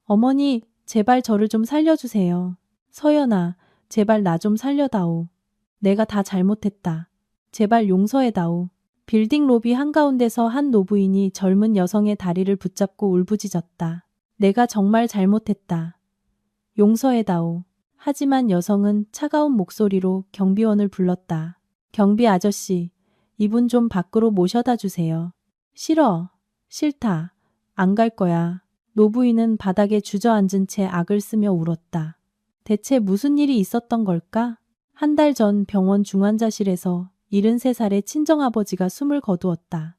어머니, 제발 저를 좀 살려주세요. 서연아, 제발 나 좀 살려다오. 내가 다 잘못했다. 제발 용서해다오. 빌딩 로비 한가운데서 한 노부인이 젊은 여성의 다리를 붙잡고 울부짖었다. 내가 정말 잘못했다. 용서해다오. 하지만 여성은 차가운 목소리로 경비원을 불렀다. 경비 아저씨, 이분 좀 밖으로 모셔다 주세요. 싫어. 싫다. 안 갈 거야. 노부인은 바닥에 주저앉은 채 악을 쓰며 울었다. 대체 무슨 일이 있었던 걸까? 한 달 전 병원 중환자실에서 73살의 친정아버지가 숨을 거두었다.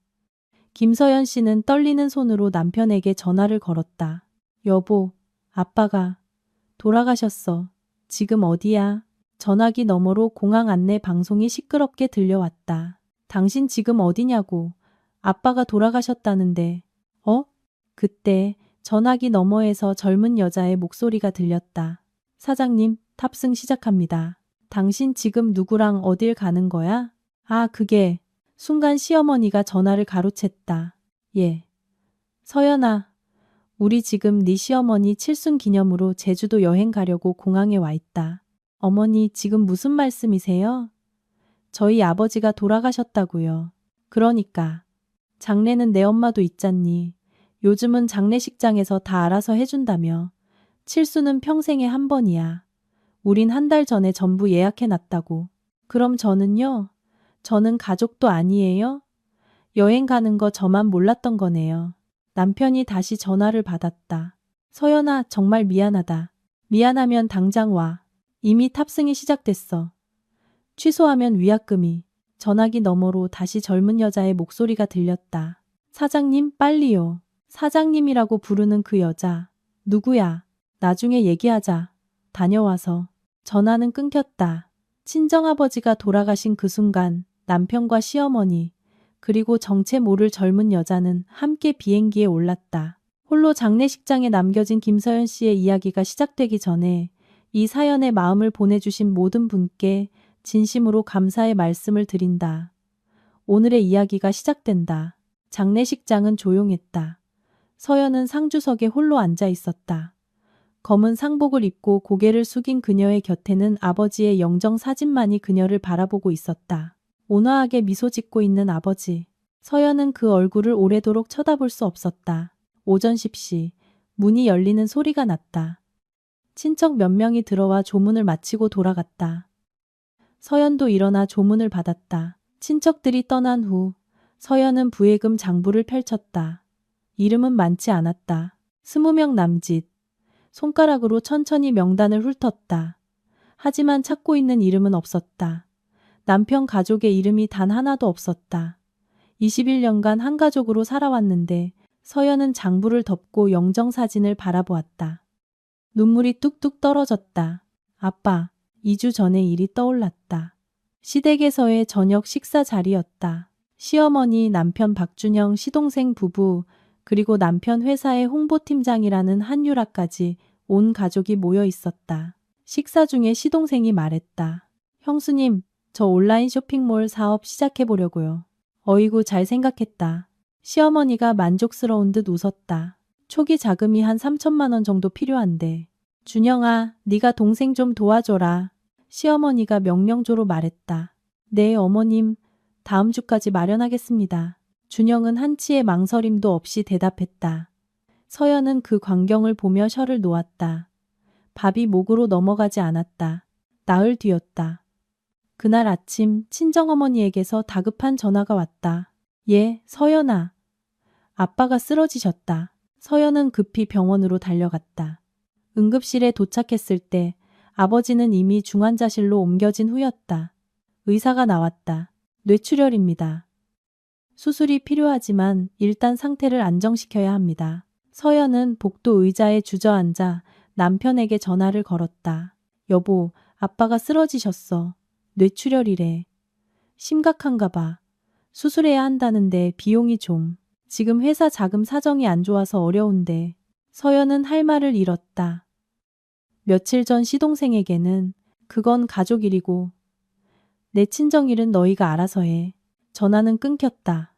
김서연 씨는 떨리는 손으로 남편에게 전화를 걸었다. 여보, 아빠가 돌아가셨어. 지금 어디야? 전화기 너머로 공항 안내 방송이 시끄럽게 들려왔다. 당신 지금 어디냐고. 아빠가 돌아가셨다는데. 어? 그때 전화기 너머에서 젊은 여자의 목소리가 들렸다. 사장님, 탑승 시작합니다. 당신 지금 누구랑 어딜 가는 거야? 아, 그게. 순간 시어머니가 전화를 가로챘다. 예. 서연아, 우리 지금 네 시어머니 칠순 기념으로 제주도 여행 가려고 공항에 와 있다. 어머니, 지금 무슨 말씀이세요? 저희 아버지가 돌아가셨다고요. 그러니까. 장례는 내 엄마도 있잖니. 요즘은 장례식장에서 다 알아서 해준다며. 칠수는 평생에 한 번이야. 우린 한 달 전에 전부 예약해놨다고. 그럼 저는요? 저는 가족도 아니에요? 여행 가는 거 저만 몰랐던 거네요. 남편이 다시 전화를 받았다. 서연아, 정말 미안하다. 미안하면 당장 와. 이미 탑승이 시작됐어. 취소하면 위약금이. 전화기 너머로 다시 젊은 여자의 목소리가 들렸다. 사장님, 빨리요. 사장님이라고 부르는 그 여자. 누구야? 나중에 얘기하자. 다녀와서. 전화는 끊겼다. 친정아버지가 돌아가신 그 순간 남편과 시어머니 그리고 정체 모를 젊은 여자는 함께 비행기에 올랐다. 홀로 장례식장에 남겨진 김서연 씨의 이야기가 시작되기 전에 이 사연에 마음을 보내주신 모든 분께 진심으로 감사의 말씀을 드린다. 오늘의 이야기가 시작된다. 장례식장은 조용했다. 서연은 상주석에 홀로 앉아 있었다. 검은 상복을 입고 고개를 숙인 그녀의 곁에는 아버지의 영정 사진만이 그녀를 바라보고 있었다. 온화하게 미소 짓고 있는 아버지. 서연은 그 얼굴을 오래도록 쳐다볼 수 없었다. 오전 10시 문이 열리는 소리가 났다. 친척 몇 명이 들어와 조문을 마치고 돌아갔다. 서연도 일어나 조문을 받았다. 친척들이 떠난 후 서연은 부예금 장부를 펼쳤다. 이름은 많지 않았다. 20명 남짓. 손가락으로 천천히 명단을 훑었다. 하지만 찾고 있는 이름은 없었다. 남편 가족의 이름이 단 하나도 없었다. 21년간 한 가족으로 살아왔는데 서연은 장부를 덮고 영정사진을 바라보았다. 눈물이 뚝뚝 떨어졌다. 아빠, 2주 전의 일이 떠올랐다. 시댁에서의 저녁 식사 자리였다. 시어머니, 남편 박준영, 시동생 부부, 그리고 남편 회사의 홍보팀장이라는 한유라까지 온 가족이 모여 있었다. 식사 중에 시동생이 말했다. 형수님, 저 온라인 쇼핑몰 사업 시작해보려고요. 어이구, 잘 생각했다. 시어머니가 만족스러운 듯 웃었다. 초기 자금이 한 3천만 원 정도 필요한데. 준영아, 네가 동생 좀 도와줘라. 시어머니가 명령조로 말했다. 네, 어머님. 다음 주까지 마련하겠습니다. 준영은 한치의 망설임도 없이 대답했다. 서연은 그 광경을 보며 혀를 놓았다. 밥이 목으로 넘어가지 않았다. 나흘 뒤였다. 그날 아침 친정어머니에게서 다급한 전화가 왔다. 예, 서연아. 아빠가 쓰러지셨다. 서연은 급히 병원으로 달려갔다. 응급실에 도착했을 때 아버지는 이미 중환자실로 옮겨진 후였다. 의사가 나왔다. 뇌출혈입니다. 수술이 필요하지만 일단 상태를 안정시켜야 합니다. 서연은 복도 의자에 주저앉아 남편에게 전화를 걸었다. 여보, 아빠가 쓰러지셨어. 뇌출혈이래. 심각한가 봐. 수술해야 한다는데 비용이 좀. 지금 회사 자금 사정이 안 좋아서 어려운데. 서연은 할 말을 잃었다. 며칠 전 시동생에게는 그건 가족 일이고 내 친정일은 너희가 알아서 해. 전화는 끊겼다.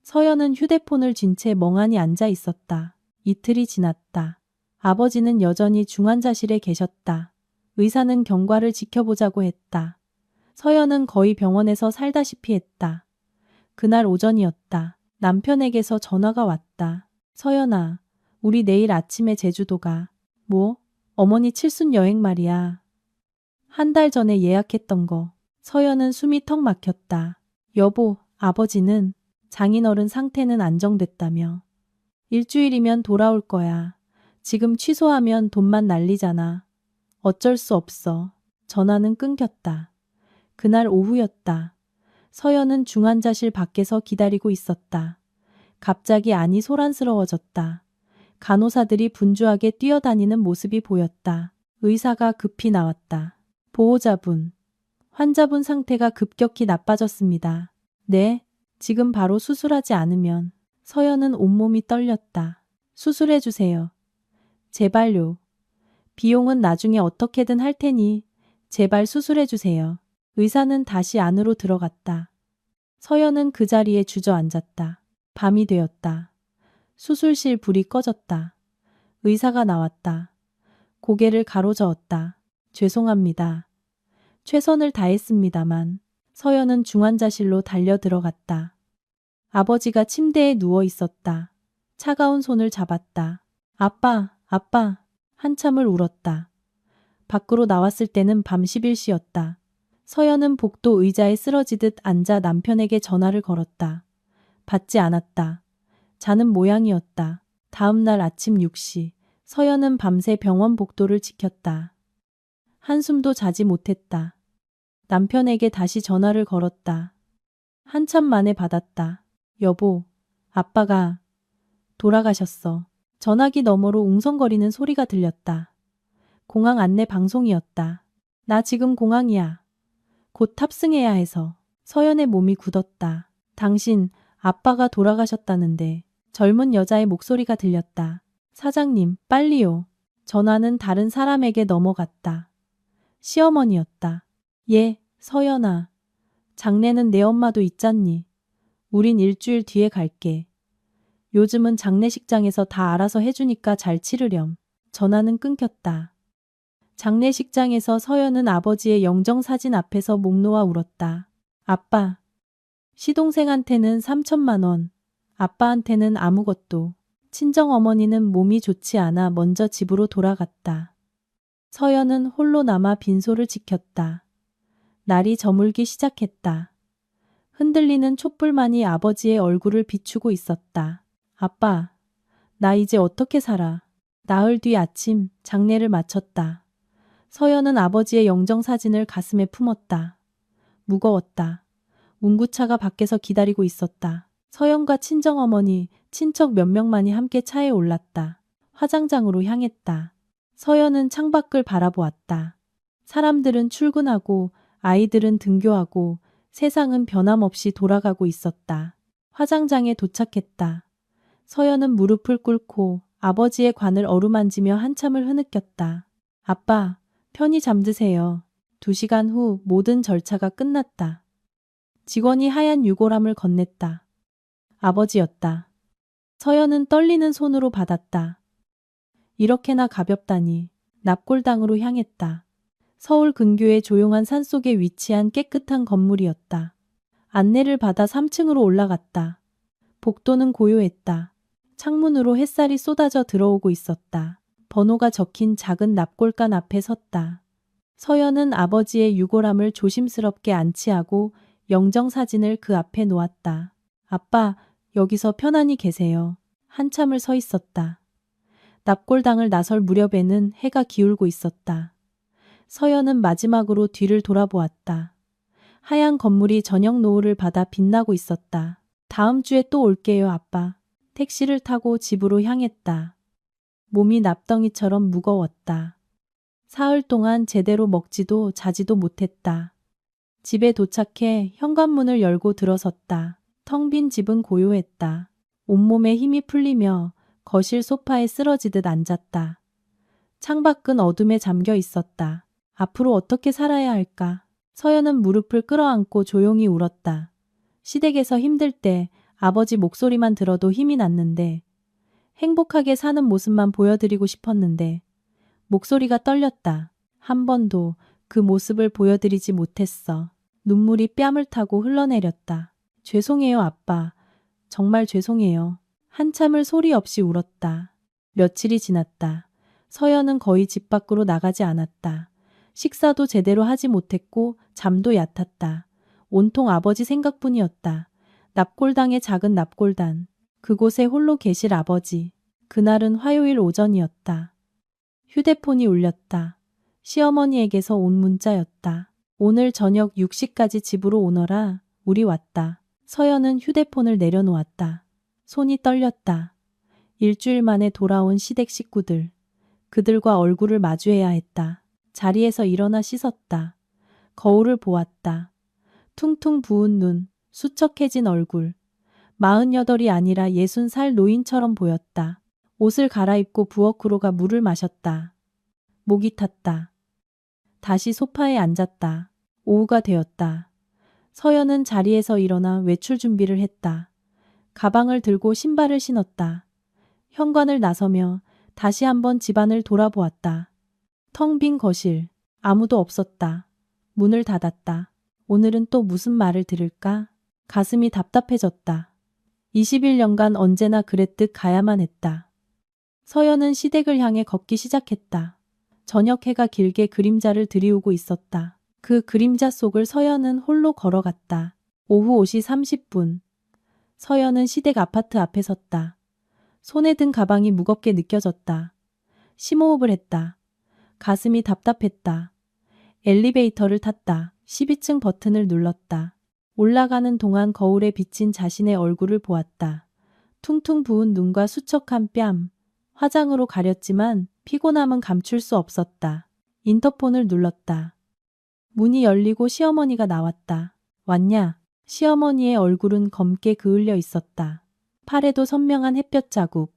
서연은 휴대폰을 쥔 채 멍하니 앉아 있었다. 이틀이 지났다. 아버지는 여전히 중환자실에 계셨다. 의사는 경과를 지켜보자고 했다. 서연은 거의 병원에서 살다시피 했다. 그날 오전이었다. 남편에게서 전화가 왔다. 서연아, 우리 내일 아침에 제주도 가. 뭐? 어머니 칠순 여행 말이야. 한 달 전에 예약했던 거. 서연은 숨이 턱 막혔다. 여보, 아버지는 장인어른 상태는 안정됐다며. 일주일이면 돌아올 거야. 지금 취소하면 돈만 날리잖아. 어쩔 수 없어. 전화는 끊겼다. 그날 오후였다. 서연은 중환자실 밖에서 기다리고 있었다. 갑자기 안이 소란스러워졌다. 간호사들이 분주하게 뛰어다니는 모습이 보였다. 의사가 급히 나왔다. 보호자분, 환자분 상태가 급격히 나빠졌습니다. 네, 지금 바로 수술하지 않으면. 서연은 온몸이 떨렸다. 수술해주세요. 제발요. 비용은 나중에 어떻게든 할 테니 제발 수술해주세요. 의사는 다시 안으로 들어갔다. 서연은 그 자리에 주저앉았다. 밤이 되었다. 수술실 불이 꺼졌다. 의사가 나왔다. 고개를 가로저었다. 죄송합니다. 최선을 다했습니다만. 서연은 중환자실로 달려 들어갔다. 아버지가 침대에 누워 있었다. 차가운 손을 잡았다. 아빠, 아빠. 한참을 울었다. 밖으로 나왔을 때는 밤 11시였다. 서연은 복도 의자에 쓰러지듯 앉아 남편에게 전화를 걸었다. 받지 않았다. 자는 모양이었다. 다음 날 아침 6시. 서연은 밤새 병원 복도를 지켰다. 한숨도 자지 못했다. 남편에게 다시 전화를 걸었다. 한참 만에 받았다. 여보, 아빠가 돌아가셨어. 전화기 너머로 웅성거리는 소리가 들렸다. 공항 안내 방송이었다. 나 지금 공항이야. 곧 탑승해야 해서. 서연의 몸이 굳었다. 당신, 아빠가 돌아가셨다는데. 젊은 여자의 목소리가 들렸다. 사장님, 빨리요. 전화는 다른 사람에게 넘어갔다. 시어머니였다. 예, 서연아. 장례는 내 엄마도 있잖니. 우린 일주일 뒤에 갈게. 요즘은 장례식장에서 다 알아서 해주니까 잘 치르렴. 전화는 끊겼다. 장례식장에서 서연은 아버지의 영정사진 앞에서 목 놓아 울었다. 아빠. 시동생한테는 3천만 원. 아빠한테는 아무것도. 친정어머니는 몸이 좋지 않아 먼저 집으로 돌아갔다. 서연은 홀로 남아 빈소를 지켰다. 날이 저물기 시작했다. 흔들리는 촛불만이 아버지의 얼굴을 비추고 있었다. 아빠, 나 이제 어떻게 살아? 나흘 뒤 아침 장례를 마쳤다. 서연은 아버지의 영정사진을 가슴에 품었다. 무거웠다. 운구차가 밖에서 기다리고 있었다. 서연과 친정어머니, 친척 몇 명만이 함께 차에 올랐다. 화장장으로 향했다. 서연은 창밖을 바라보았다. 사람들은 출근하고 아이들은 등교하고 세상은 변함없이 돌아가고 있었다. 화장장에 도착했다. 서연은 무릎을 꿇고 아버지의 관을 어루만지며 한참을 흐느꼈다. 아빠, 편히 잠드세요. 2시간 후 모든 절차가 끝났다. 직원이 하얀 유골함을 건넸다. 아버지였다. 서연은 떨리는 손으로 받았다. 이렇게나 가볍다니. 납골당으로 향했다. 서울 근교의 조용한 산속에 위치한 깨끗한 건물이었다. 안내를 받아 3층으로 올라갔다. 복도는 고요했다. 창문으로 햇살이 쏟아져 들어오고 있었다. 번호가 적힌 작은 납골관 앞에 섰다. 서연은 아버지의 유골함을 조심스럽게 안치하고 영정사진을 그 앞에 놓았다. 아빠, 여기서 편안히 계세요. 한참을 서 있었다. 납골당을 나설 무렵에는 해가 기울고 있었다. 서연은 마지막으로 뒤를 돌아보았다. 하얀 건물이 저녁 노을을 받아 빛나고 있었다. 다음 주에 또 올게요, 아빠. 택시를 타고 집으로 향했다. 몸이 납덩이처럼 무거웠다. 사흘 동안 제대로 먹지도 자지도 못했다. 집에 도착해 현관문을 열고 들어섰다. 텅 빈 집은 고요했다. 온몸에 힘이 풀리며 거실 소파에 쓰러지듯 앉았다. 창밖은 어둠에 잠겨 있었다. 앞으로 어떻게 살아야 할까? 서연은 무릎을 끌어안고 조용히 울었다. 시댁에서 힘들 때 아버지 목소리만 들어도 힘이 났는데 행복하게 사는 모습만 보여드리고 싶었는데 목소리가 떨렸다. 한 번도 그 모습을 보여드리지 못했어. 눈물이 뺨을 타고 흘러내렸다. 죄송해요, 아빠. 정말 죄송해요. 한참을 소리 없이 울었다. 며칠이 지났다. 서연은 거의 집 밖으로 나가지 않았다. 식사도 제대로 하지 못했고 잠도 얕았다. 온통 아버지 생각뿐이었다. 납골당의 작은 납골단. 그곳에 홀로 계실 아버지. 그날은 화요일 오전이었다. 휴대폰이 울렸다. 시어머니에게서 온 문자였다. 오늘 저녁 6시까지 집으로 오너라. 우리 왔다. 서연은 휴대폰을 내려놓았다. 손이 떨렸다. 일주일 만에 돌아온 시댁 식구들. 그들과 얼굴을 마주해야 했다. 자리에서 일어나 씻었다. 거울을 보았다. 퉁퉁 부은 눈, 수척해진 얼굴. 48이 아니라 60살 노인처럼 보였다. 옷을 갈아입고 부엌으로 가 물을 마셨다. 목이 탔다. 다시 소파에 앉았다. 오후가 되었다. 서연은 자리에서 일어나 외출 준비를 했다. 가방을 들고 신발을 신었다. 현관을 나서며 다시 한번 집안을 돌아보았다. 텅 빈 거실. 아무도 없었다. 문을 닫았다. 오늘은 또 무슨 말을 들을까? 가슴이 답답해졌다. 21년간 언제나 그랬듯 가야만 했다. 서연은 시댁을 향해 걷기 시작했다. 저녁 해가 길게 그림자를 들이우고 있었다. 그 그림자 속을 서연은 홀로 걸어갔다. 오후 5시 30분. 서연은 시댁 아파트 앞에 섰다. 손에 든 가방이 무겁게 느껴졌다. 심호흡을 했다. 가슴이 답답했다. 엘리베이터를 탔다. 12층 버튼을 눌렀다. 올라가는 동안 거울에 비친 자신의 얼굴을 보았다. 퉁퉁 부은 눈과 수척한 뺨. 화장으로 가렸지만 피곤함은 감출 수 없었다. 인터폰을 눌렀다. 문이 열리고 시어머니가 나왔다. 왔냐? 시어머니의 얼굴은 검게 그을려 있었다. 팔에도 선명한 햇볕 자국.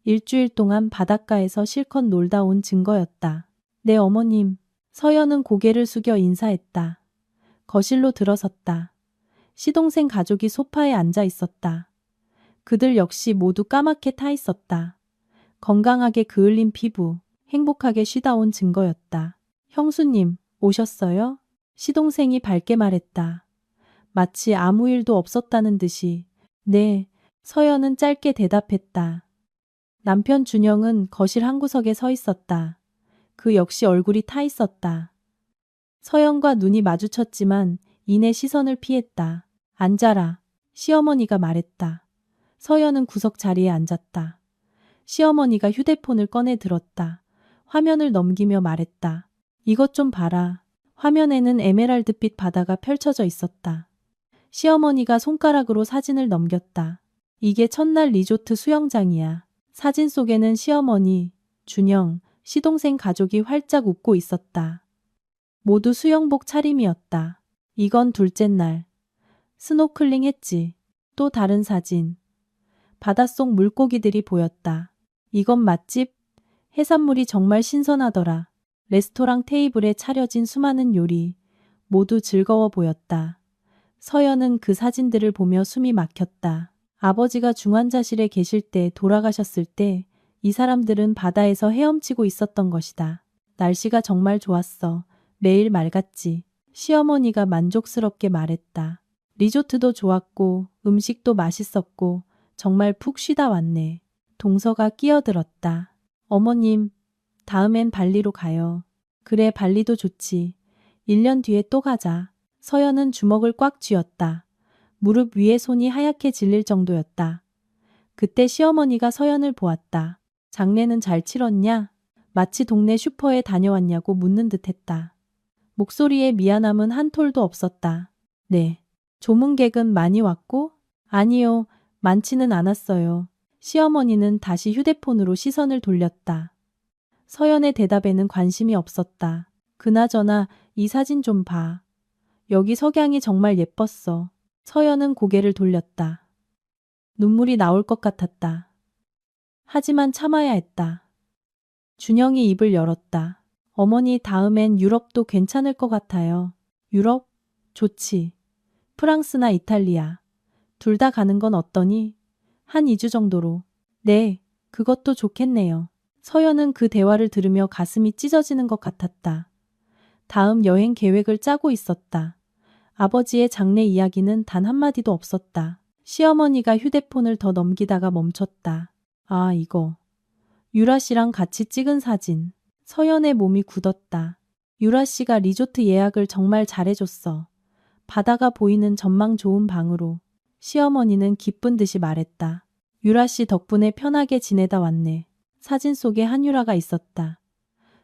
일주일 동안 바닷가에서 실컷 놀다 온 증거였다. 네, 어머님. 서연은 고개를 숙여 인사했다. 거실로 들어섰다. 시동생 가족이 소파에 앉아 있었다. 그들 역시 모두 까맣게 타 있었다. 건강하게 그을린 피부, 행복하게 쉬다 온 증거였다. 형수님, 오셨어요? 시동생이 밝게 말했다. 마치 아무 일도 없었다는 듯이. 네, 서연은 짧게 대답했다. 남편 준영은 거실 한구석에 서 있었다. 그 역시 얼굴이 타 있었다. 서연과 눈이 마주쳤지만 이내 시선을 피했다. 앉아라. 시어머니가 말했다. 서연은 구석 자리에 앉았다. 시어머니가 휴대폰을 꺼내 들었다. 화면을 넘기며 말했다. 이것 좀 봐라. 화면에는 에메랄드빛 바다가 펼쳐져 있었다. 시어머니가 손가락으로 사진을 넘겼다. 이게 첫날 리조트 수영장이야. 사진 속에는 시어머니, 준영, 시동생 가족이 활짝 웃고 있었다. 모두 수영복 차림이었다. 이건 둘째 날. 스노클링 했지. 또 다른 사진. 바닷속 물고기들이 보였다. 이건 맛집? 해산물이 정말 신선하더라. 레스토랑 테이블에 차려진 수많은 요리. 모두 즐거워 보였다. 서연은 그 사진들을 보며 숨이 막혔다. 아버지가 중환자실에 계실 때 돌아가셨을 때 이 사람들은 바다에서 헤엄치고 있었던 것이다. 날씨가 정말 좋았어. 매일 맑았지. 시어머니가 만족스럽게 말했다. 리조트도 좋았고 음식도 맛있었고 정말 푹 쉬다 왔네. 동서가 끼어들었다. 어머님, 다음엔 발리로 가요. 그래, 발리도 좋지. 1년 뒤에 또 가자. 서연은 주먹을 꽉 쥐었다. 무릎 위에 손이 하얗게 질릴 정도였다. 그때 시어머니가 서연을 보았다. 장례는 잘 치렀냐? 마치 동네 슈퍼에 다녀왔냐고 묻는 듯했다. 목소리에 미안함은 한 톨도 없었다. 네. 조문객은 많이 왔고? 아니요, 많지는 않았어요. 시어머니는 다시 휴대폰으로 시선을 돌렸다. 서연의 대답에는 관심이 없었다. 그나저나 이 사진 좀 봐. 여기 석양이 정말 예뻤어. 서연은 고개를 돌렸다. 눈물이 나올 것 같았다. 하지만 참아야 했다. 준영이 입을 열었다. 어머니, 다음엔 유럽도 괜찮을 것 같아요. 유럽? 좋지. 프랑스나 이탈리아. 둘 다 가는 건 어떠니? 한 2주 정도로. 네, 그것도 좋겠네요. 서연은 그 대화를 들으며 가슴이 찢어지는 것 같았다. 다음 여행 계획을 짜고 있었다. 아버지의 장례 이야기는 단 한마디도 없었다. 시어머니가 휴대폰을 더 넘기다가 멈췄다. 아, 이거. 유라 씨랑 같이 찍은 사진. 서연의 몸이 굳었다. 유라 씨가 리조트 예약을 정말 잘해줬어. 바다가 보이는 전망 좋은 방으로. 시어머니는 기쁜 듯이 말했다. 유라 씨 덕분에 편하게 지내다 왔네. 사진 속에 한유라가 있었다.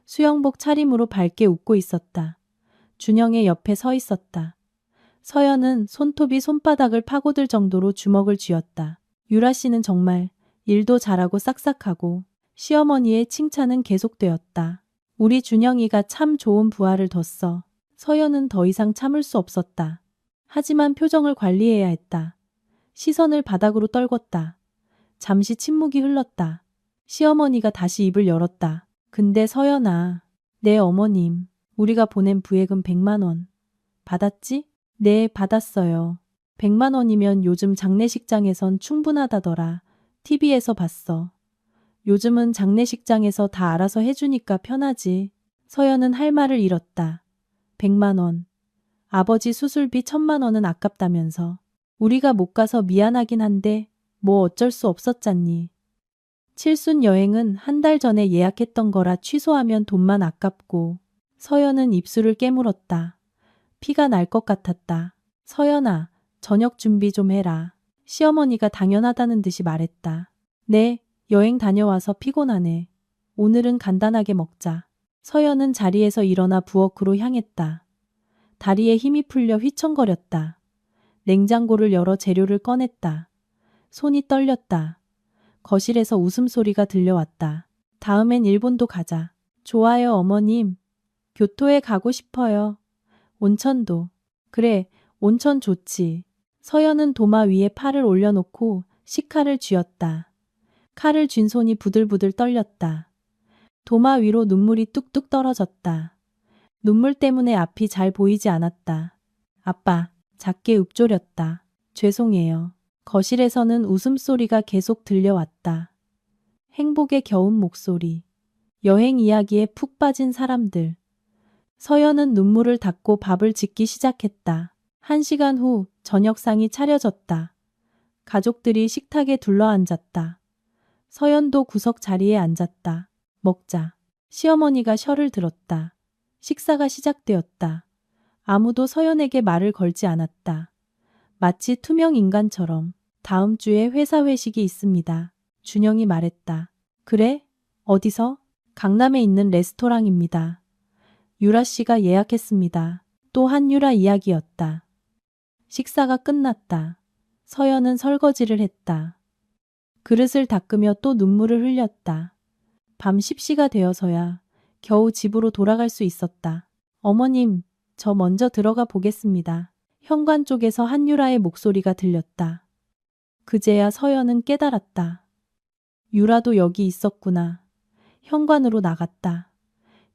수영복 차림으로 밝게 웃고 있었다. 준영의 옆에 서 있었다. 서연은 손톱이 손바닥을 파고들 정도로 주먹을 쥐었다. 유라 씨는 정말 일도 잘하고 싹싹하고 시어머니의 칭찬은 계속되었다. 우리 준영이가 참 좋은 부하를 뒀어. 서연은 더 이상 참을 수 없었다. 하지만 표정을 관리해야 했다. 시선을 바닥으로 떨궜다. 잠시 침묵이 흘렀다. 시어머니가 다시 입을 열었다. 근데 서연아, 내 어머님, 우리가 보낸 부액은 100만 원. 받았지? 네, 받았어요. 100만 원이면 요즘 장례식장에선 충분하다더라. TV에서 봤어. 요즘은 장례식장에서 다 알아서 해주니까 편하지. 서연은 할 말을 잃었다. 100만 원. 아버지 수술비 1000만 원은 아깝다면서. 우리가 못 가서 미안하긴 한데 뭐 어쩔 수 없었잖니. 칠순 여행은 한 달 전에 예약했던 거라 취소하면 돈만 아깝고. 서연은 입술을 깨물었다. 피가 날 것 같았다. 서연아, 저녁 준비 좀 해라. 시어머니가 당연하다는 듯이 말했다. 네, 여행 다녀와서 피곤하네. 오늘은 간단하게 먹자. 서연은 자리에서 일어나 부엌으로 향했다. 다리에 힘이 풀려 휘청거렸다. 냉장고를 열어 재료를 꺼냈다. 손이 떨렸다. 거실에서 웃음소리가 들려왔다. 다음엔 일본도 가자. 좋아요, 어머님. 교토에 가고 싶어요. 온천도. 그래, 온천 좋지. 서연은 도마 위에 팔을 올려놓고 식칼을 쥐었다. 칼을 쥔 손이 부들부들 떨렸다. 도마 위로 눈물이 뚝뚝 떨어졌다. 눈물 때문에 앞이 잘 보이지 않았다. 아빠, 작게 읊조렸다. 죄송해요. 거실에서는 웃음소리가 계속 들려왔다. 행복에 겨운 목소리. 여행 이야기에 푹 빠진 사람들. 서연은 눈물을 닦고 밥을 짓기 시작했다. 1시간 후 저녁상이 차려졌다. 가족들이 식탁에 둘러앉았다. 서연도 구석 자리에 앉았다. 먹자. 시어머니가 셔를 들었다. 식사가 시작되었다. 아무도 서연에게 말을 걸지 않았다. 마치 투명 인간처럼. 다음 주에 회사 회식이 있습니다. 준영이 말했다. 그래? 어디서? 강남에 있는 레스토랑입니다. 유라 씨가 예약했습니다. 또 한유라 이야기였다. 식사가 끝났다. 서연은 설거지를 했다. 그릇을 닦으며 또 눈물을 흘렸다. 밤 10시가 되어서야 겨우 집으로 돌아갈 수 있었다. 어머님, 저 먼저 들어가 보겠습니다. 현관 쪽에서 한유라의 목소리가 들렸다. 그제야 서연은 깨달았다. 유라도 여기 있었구나. 현관으로 나갔다.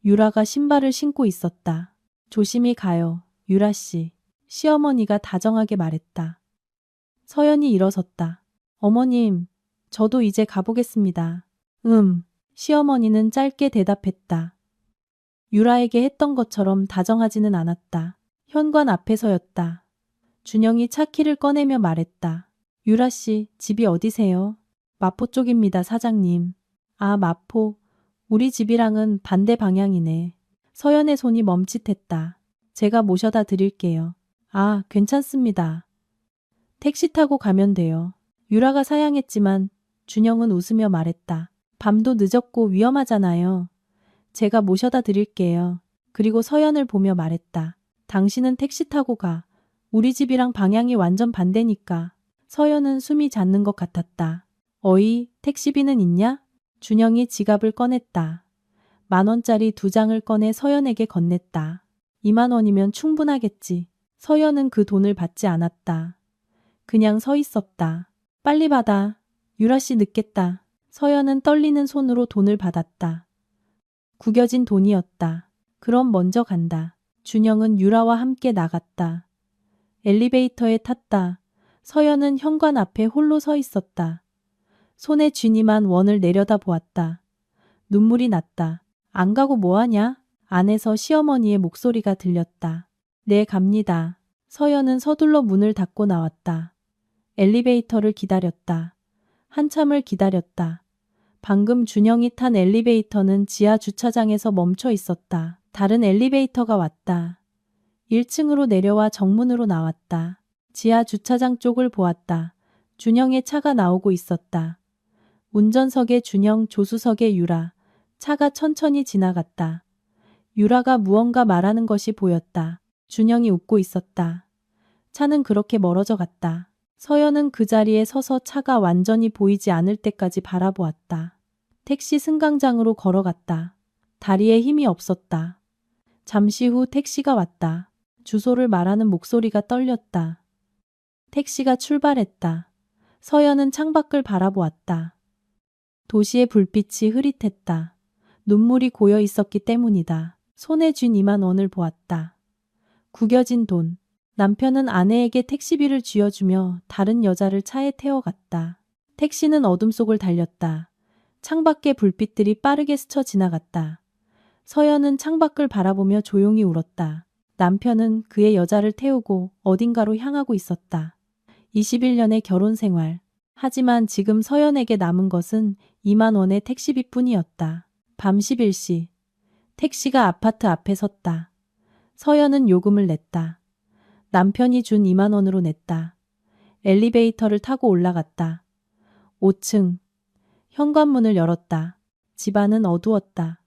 유라가 신발을 신고 있었다. 조심히 가요, 유라 씨. 시어머니가 다정하게 말했다. 서연이 일어섰다. 어머님, 저도 이제 가보겠습니다. 시어머니는 짧게 대답했다. 유라에게 했던 것처럼 다정하지는 않았다. 현관 앞에서였다. 준영이 차키를 꺼내며 말했다. 유라 씨, 집이 어디세요? 마포 쪽입니다, 사장님. 아, 마포. 우리 집이랑은 반대 방향이네. 서연의 손이 멈칫했다. 제가 모셔다 드릴게요. 아, 괜찮습니다. 택시 타고 가면 돼요. 유라가 사양했지만 준영은 웃으며 말했다. 밤도 늦었고 위험하잖아요. 제가 모셔다 드릴게요. 그리고 서연을 보며 말했다. 당신은 택시 타고 가. 우리 집이랑 방향이 완전 반대니까. 서연은 숨이 닿는 것 같았다. 어이, 택시비는 있냐? 준영이 지갑을 꺼냈다. 10,000원짜리 2장을 꺼내 서연에게 건넸다. 2만 원이면 충분하겠지. 서연은 그 돈을 받지 않았다. 그냥 서 있었다. 빨리 받아. 유라 씨 늦겠다. 서연은 떨리는 손으로 돈을 받았다. 구겨진 돈이었다. 그럼 먼저 간다. 준영은 유라와 함께 나갔다. 엘리베이터에 탔다. 서연은 현관 앞에 홀로 서 있었다. 손에 쥔 2만 원을 내려다보았다. 눈물이 났다. 안 가고 뭐하냐? 안에서 시어머니의 목소리가 들렸다. 네, 갑니다. 서연은 서둘러 문을 닫고 나왔다. 엘리베이터를 기다렸다. 한참을 기다렸다. 방금 준영이 탄 엘리베이터는 지하 주차장에서 멈춰 있었다. 다른 엘리베이터가 왔다. 1층으로 내려와 정문으로 나왔다. 지하 주차장 쪽을 보았다. 준영의 차가 나오고 있었다. 운전석에 준영, 조수석에 유라. 차가 천천히 지나갔다. 유라가 무언가 말하는 것이 보였다. 준영이 웃고 있었다. 차는 그렇게 멀어져 갔다. 서연은 그 자리에 서서 차가 완전히 보이지 않을 때까지 바라보았다. 택시 승강장으로 걸어갔다. 다리에 힘이 없었다. 잠시 후 택시가 왔다. 주소를 말하는 목소리가 떨렸다. 택시가 출발했다. 서연은 창밖을 바라보았다. 도시의 불빛이 흐릿했다. 눈물이 고여 있었기 때문이다. 손에 쥔 2만 원을 보았다. 구겨진 돈. 남편은 아내에게 택시비를 쥐어주며 다른 여자를 차에 태워갔다. 택시는 어둠 속을 달렸다. 창밖의 불빛들이 빠르게 스쳐 지나갔다. 서연은 창밖을 바라보며 조용히 울었다. 남편은 그의 여자를 태우고 어딘가로 향하고 있었다. 21년의 결혼 생활. 하지만 지금 서연에게 남은 것은 2만 원의 택시비뿐이었다. 밤 11시. 택시가 아파트 앞에 섰다. 서연은 요금을 냈다. 남편이 준 2만 원으로 냈다. 엘리베이터를 타고 올라갔다. 5층. 현관문을 열었다. 집안은 어두웠다.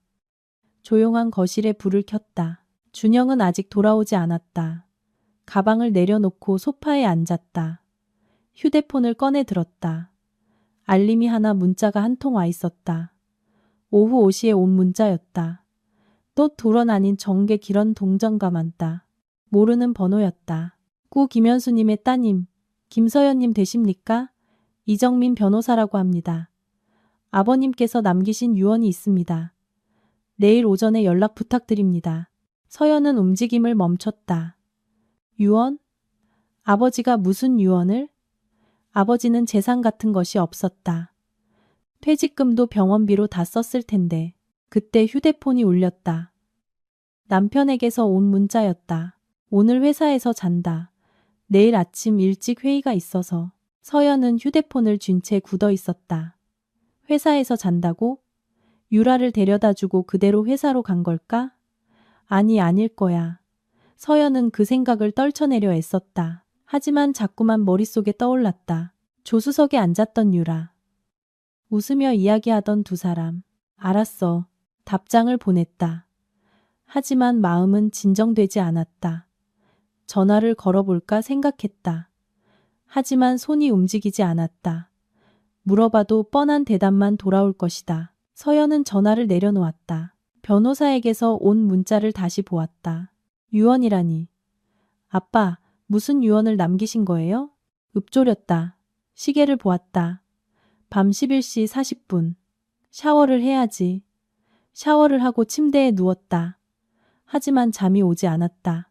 조용한 거실에 불을 켰다. 준영은 아직 돌아오지 않았다. 가방을 내려놓고 소파에 앉았다. 휴대폰을 꺼내 들었다. 알림이 하나, 문자가 한 통 와 있었다. 오후 5시에 온 문자였다. 또 돌아다닌 정계 기런 동정가 많다. 모르는 번호였다. 꾸 김현수님의 따님, 김서연님 되십니까? 이정민 변호사라고 합니다. 아버님께서 남기신 유언이 있습니다. 내일 오전에 연락 부탁드립니다. 서연은 움직임을 멈췄다. 유언? 아버지가 무슨 유언을? 아버지는 재산 같은 것이 없었다. 퇴직금도 병원비로 다 썼을 텐데. 그때 휴대폰이 울렸다. 남편에게서 온 문자였다. 오늘 회사에서 잔다. 내일 아침 일찍 회의가 있어서. 서연은 휴대폰을 쥔 채 굳어 있었다. 회사에서 잔다고? 유라를 데려다주고 그대로 회사로 간 걸까? 아니, 아닐 거야. 서연은 그 생각을 떨쳐내려 애썼다. 하지만 자꾸만 머릿속에 떠올랐다. 조수석에 앉았던 유라. 웃으며 이야기하던 두 사람. 알았어. 답장을 보냈다. 하지만 마음은 진정되지 않았다. 전화를 걸어볼까 생각했다. 하지만 손이 움직이지 않았다. 물어봐도 뻔한 대답만 돌아올 것이다. 서연은 전화를 내려놓았다. 변호사에게서 온 문자를 다시 보았다. 유언이라니. 아빠, 무슨 유언을 남기신 거예요? 읊조렸다. 시계를 보았다. 밤 11시 40분. 샤워를 해야지. 샤워를 하고 침대에 누웠다. 하지만 잠이 오지 않았다.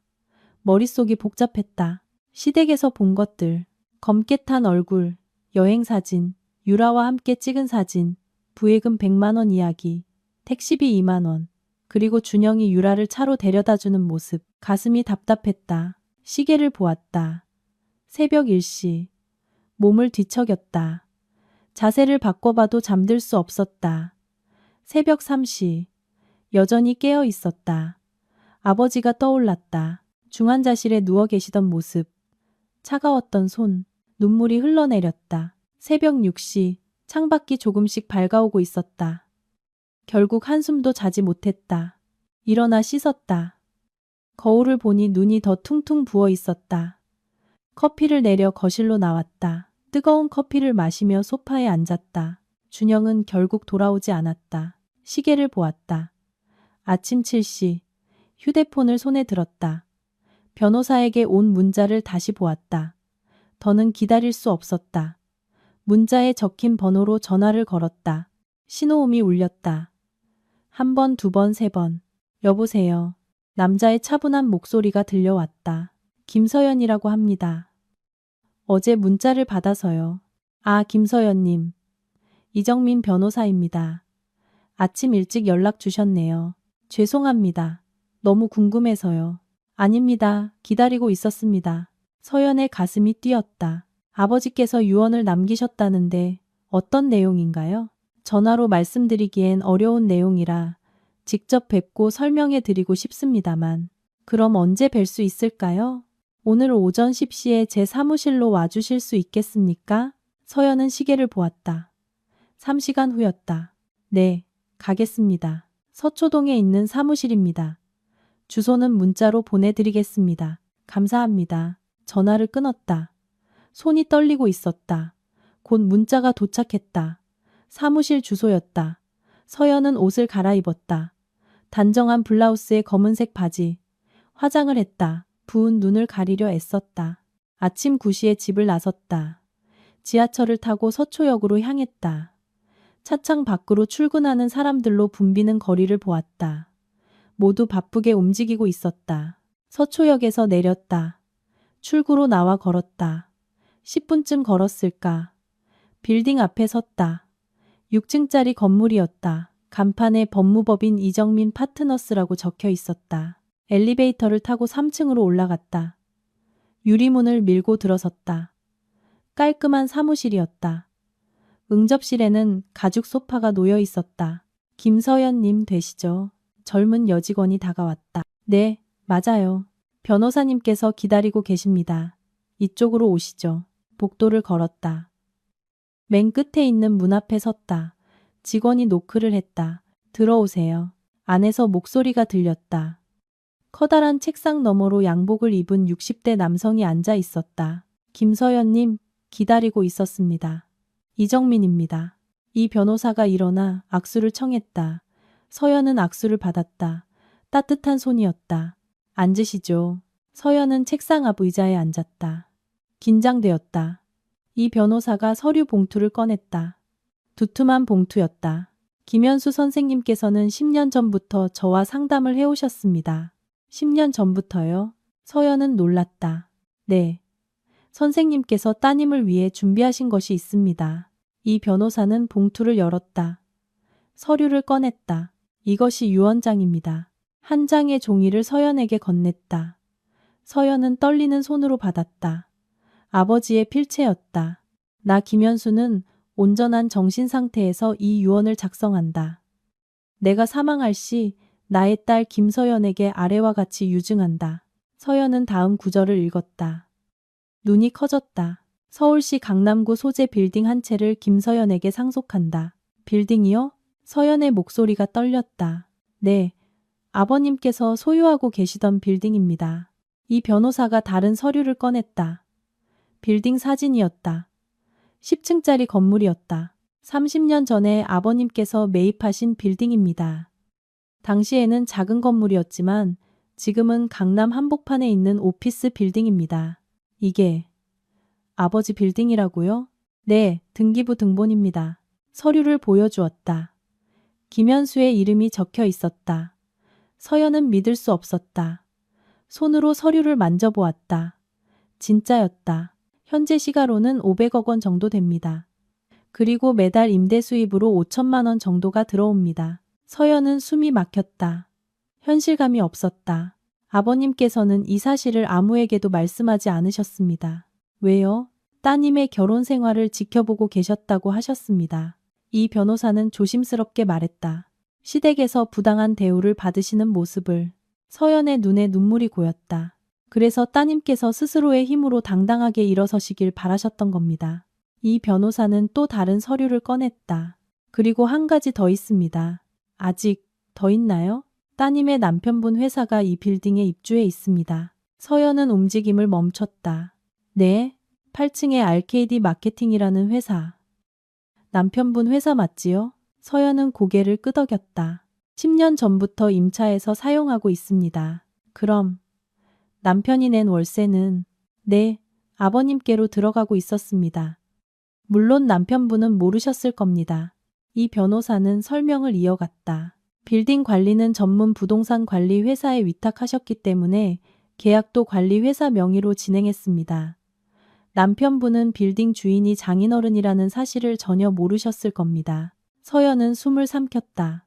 머릿속이 복잡했다. 시댁에서 본 것들, 검게 탄 얼굴, 여행사진, 유라와 함께 찍은 사진, 부예금 100만 원 이야기, 택시비 2만 원, 그리고 준영이 유라를 차로 데려다주는 모습. 가슴이 답답했다. 시계를 보았다. 새벽 1시. 몸을 뒤척였다. 자세를 바꿔봐도 잠들 수 없었다. 새벽 3시. 여전히 깨어 있었다. 아버지가 떠올랐다. 중환자실에 누워 계시던 모습. 차가웠던 손. 눈물이 흘러내렸다. 새벽 6시. 창밖이 조금씩 밝아오고 있었다. 결국 한숨도 자지 못했다. 일어나 씻었다. 거울을 보니 눈이 더 퉁퉁 부어 있었다. 커피를 내려 거실로 나왔다. 뜨거운 커피를 마시며 소파에 앉았다. 준영은 결국 돌아오지 않았다. 시계를 보았다. 아침 7시. 휴대폰을 손에 들었다. 변호사에게 온 문자를 다시 보았다. 더는 기다릴 수 없었다. 문자에 적힌 번호로 전화를 걸었다. 신호음이 울렸다. 한 번, 두 번, 세 번. 여보세요. 남자의 차분한 목소리가 들려왔다. 김서연이라고 합니다. 어제 문자를 받아서요. 아, 김서연님. 이정민 변호사입니다. 아침 일찍 연락 주셨네요. 죄송합니다. 너무 궁금해서요. 아닙니다. 기다리고 있었습니다. 서연의 가슴이 뛰었다. 아버지께서 유언을 남기셨다는데 어떤 내용인가요? 전화로 말씀드리기엔 어려운 내용이라 직접 뵙고 설명해 드리고 싶습니다만. 그럼 언제 뵐 수 있을까요? 오늘 오전 10시에 제 사무실로 와주실 수 있겠습니까? 서연은 시계를 보았다. 3시간 후였다. 네, 가겠습니다. 서초동에 있는 사무실입니다. 주소는 문자로 보내드리겠습니다. 감사합니다. 전화를 끊었다. 손이 떨리고 있었다. 곧 문자가 도착했다. 사무실 주소였다. 서연은 옷을 갈아입었다. 단정한 블라우스에 검은색 바지. 화장을 했다. 부은 눈을 가리려 애썼다. 아침 9시에 집을 나섰다. 지하철을 타고 서초역으로 향했다. 차창 밖으로 출근하는 사람들로 붐비는 거리를 보았다. 모두 바쁘게 움직이고 있었다. 서초역에서 내렸다. 출구로 나와 걸었다. 10분쯤 걸었을까. 빌딩 앞에 섰다. 6층짜리 건물이었다. 간판에 법무법인 이정민 파트너스라고 적혀 있었다. 엘리베이터를 타고 3층으로 올라갔다. 유리문을 밀고 들어섰다. 깔끔한 사무실이었다. 응접실에는 가죽 소파가 놓여 있었다. 김서연님 되시죠? 젊은 여직원이 다가왔다. 네, 맞아요. 변호사님께서 기다리고 계십니다. 이쪽으로 오시죠. 복도를 걸었다. 맨 끝에 있는 문 앞에 섰다. 직원이 노크를 했다. 들어오세요. 안에서 목소리가 들렸다. 커다란 책상 너머로 양복을 입은 60대 남성이 앉아 있었다. 김서연님, 기다리고 있었습니다. 이정민입니다. 이 변호사가 일어나 악수를 청했다. 서연은 악수를 받았다. 따뜻한 손이었다. 앉으시죠. 서연은 책상 앞 의자에 앉았다. 긴장되었다. 이 변호사가 서류 봉투를 꺼냈다. 두툼한 봉투였다. 김현수 선생님께서는 10년 전부터 저와 상담을 해오셨습니다. 10년 전부터요? 서연은 놀랐다. 네. 선생님께서 따님을 위해 준비하신 것이 있습니다. 이 변호사는 봉투를 열었다. 서류를 꺼냈다. 이것이 유언장입니다. 한 장의 종이를 서연에게 건넸다. 서연은 떨리는 손으로 받았다. 아버지의 필체였다. 나 김현수는 온전한 정신 상태에서 이 유언을 작성한다. 내가 사망할 시 나의 딸 김서연에게 아래와 같이 유증한다. 서연은 다음 구절을 읽었다. 눈이 커졌다. 서울시 강남구 소재 빌딩 한 채를 김서연에게 상속한다. 빌딩이요? 서연의 목소리가 떨렸다. 네, 아버님께서 소유하고 계시던 빌딩입니다. 이 변호사가 다른 서류를 꺼냈다. 빌딩 사진이었다. 10층짜리 건물이었다. 30년 전에 아버님께서 매입하신 빌딩입니다. 당시에는 작은 건물이었지만 지금은 강남 한복판에 있는 오피스 빌딩입니다. 이게 아버지 빌딩이라고요? 네, 등기부 등본입니다. 서류를 보여주었다. 김현수의 이름이 적혀 있었다. 서연은 믿을 수 없었다. 손으로 서류를 만져보았다. 진짜였다. 현재 시가로는 500억 원 정도 됩니다. 그리고 매달 임대 수입으로 5천만 원 정도가 들어옵니다. 서연은 숨이 막혔다. 현실감이 없었다. 아버님께서는 이 사실을 아무에게도 말씀하지 않으셨습니다. 왜요? 따님의 결혼 생활을 지켜보고 계셨다고 하셨습니다. 이 변호사는 조심스럽게 말했다. 시댁에서 부당한 대우를 받으시는 모습을. 서연의 눈에 눈물이 고였다. 그래서 따님께서 스스로의 힘으로 당당하게 일어서시길 바라셨던 겁니다. 이 변호사는 또 다른 서류를 꺼냈다. 그리고 한 가지 더 있습니다. 아직 더 있나요? 따님의 남편분 회사가 이 빌딩에 입주해 있습니다. 서연은 움직임을 멈췄다. 네, 8층의 RKD 마케팅이라는 회사. 남편분 회사 맞지요? 서연은 고개를 끄덕였다. 10년 전부터 임차해서 사용하고 있습니다. 그럼 남편이 낸 월세는? 네, 아버님께로 들어가고 있었습니다. 물론 남편분은 모르셨을 겁니다. 이 변호사는 설명을 이어갔다. 빌딩 관리는 전문 부동산 관리 회사에 위탁하셨기 때문에 계약도 관리 회사 명의로 진행했습니다. 남편분은 빌딩 주인이 장인어른이라는 사실을 전혀 모르셨을 겁니다. 서연은 숨을 삼켰다.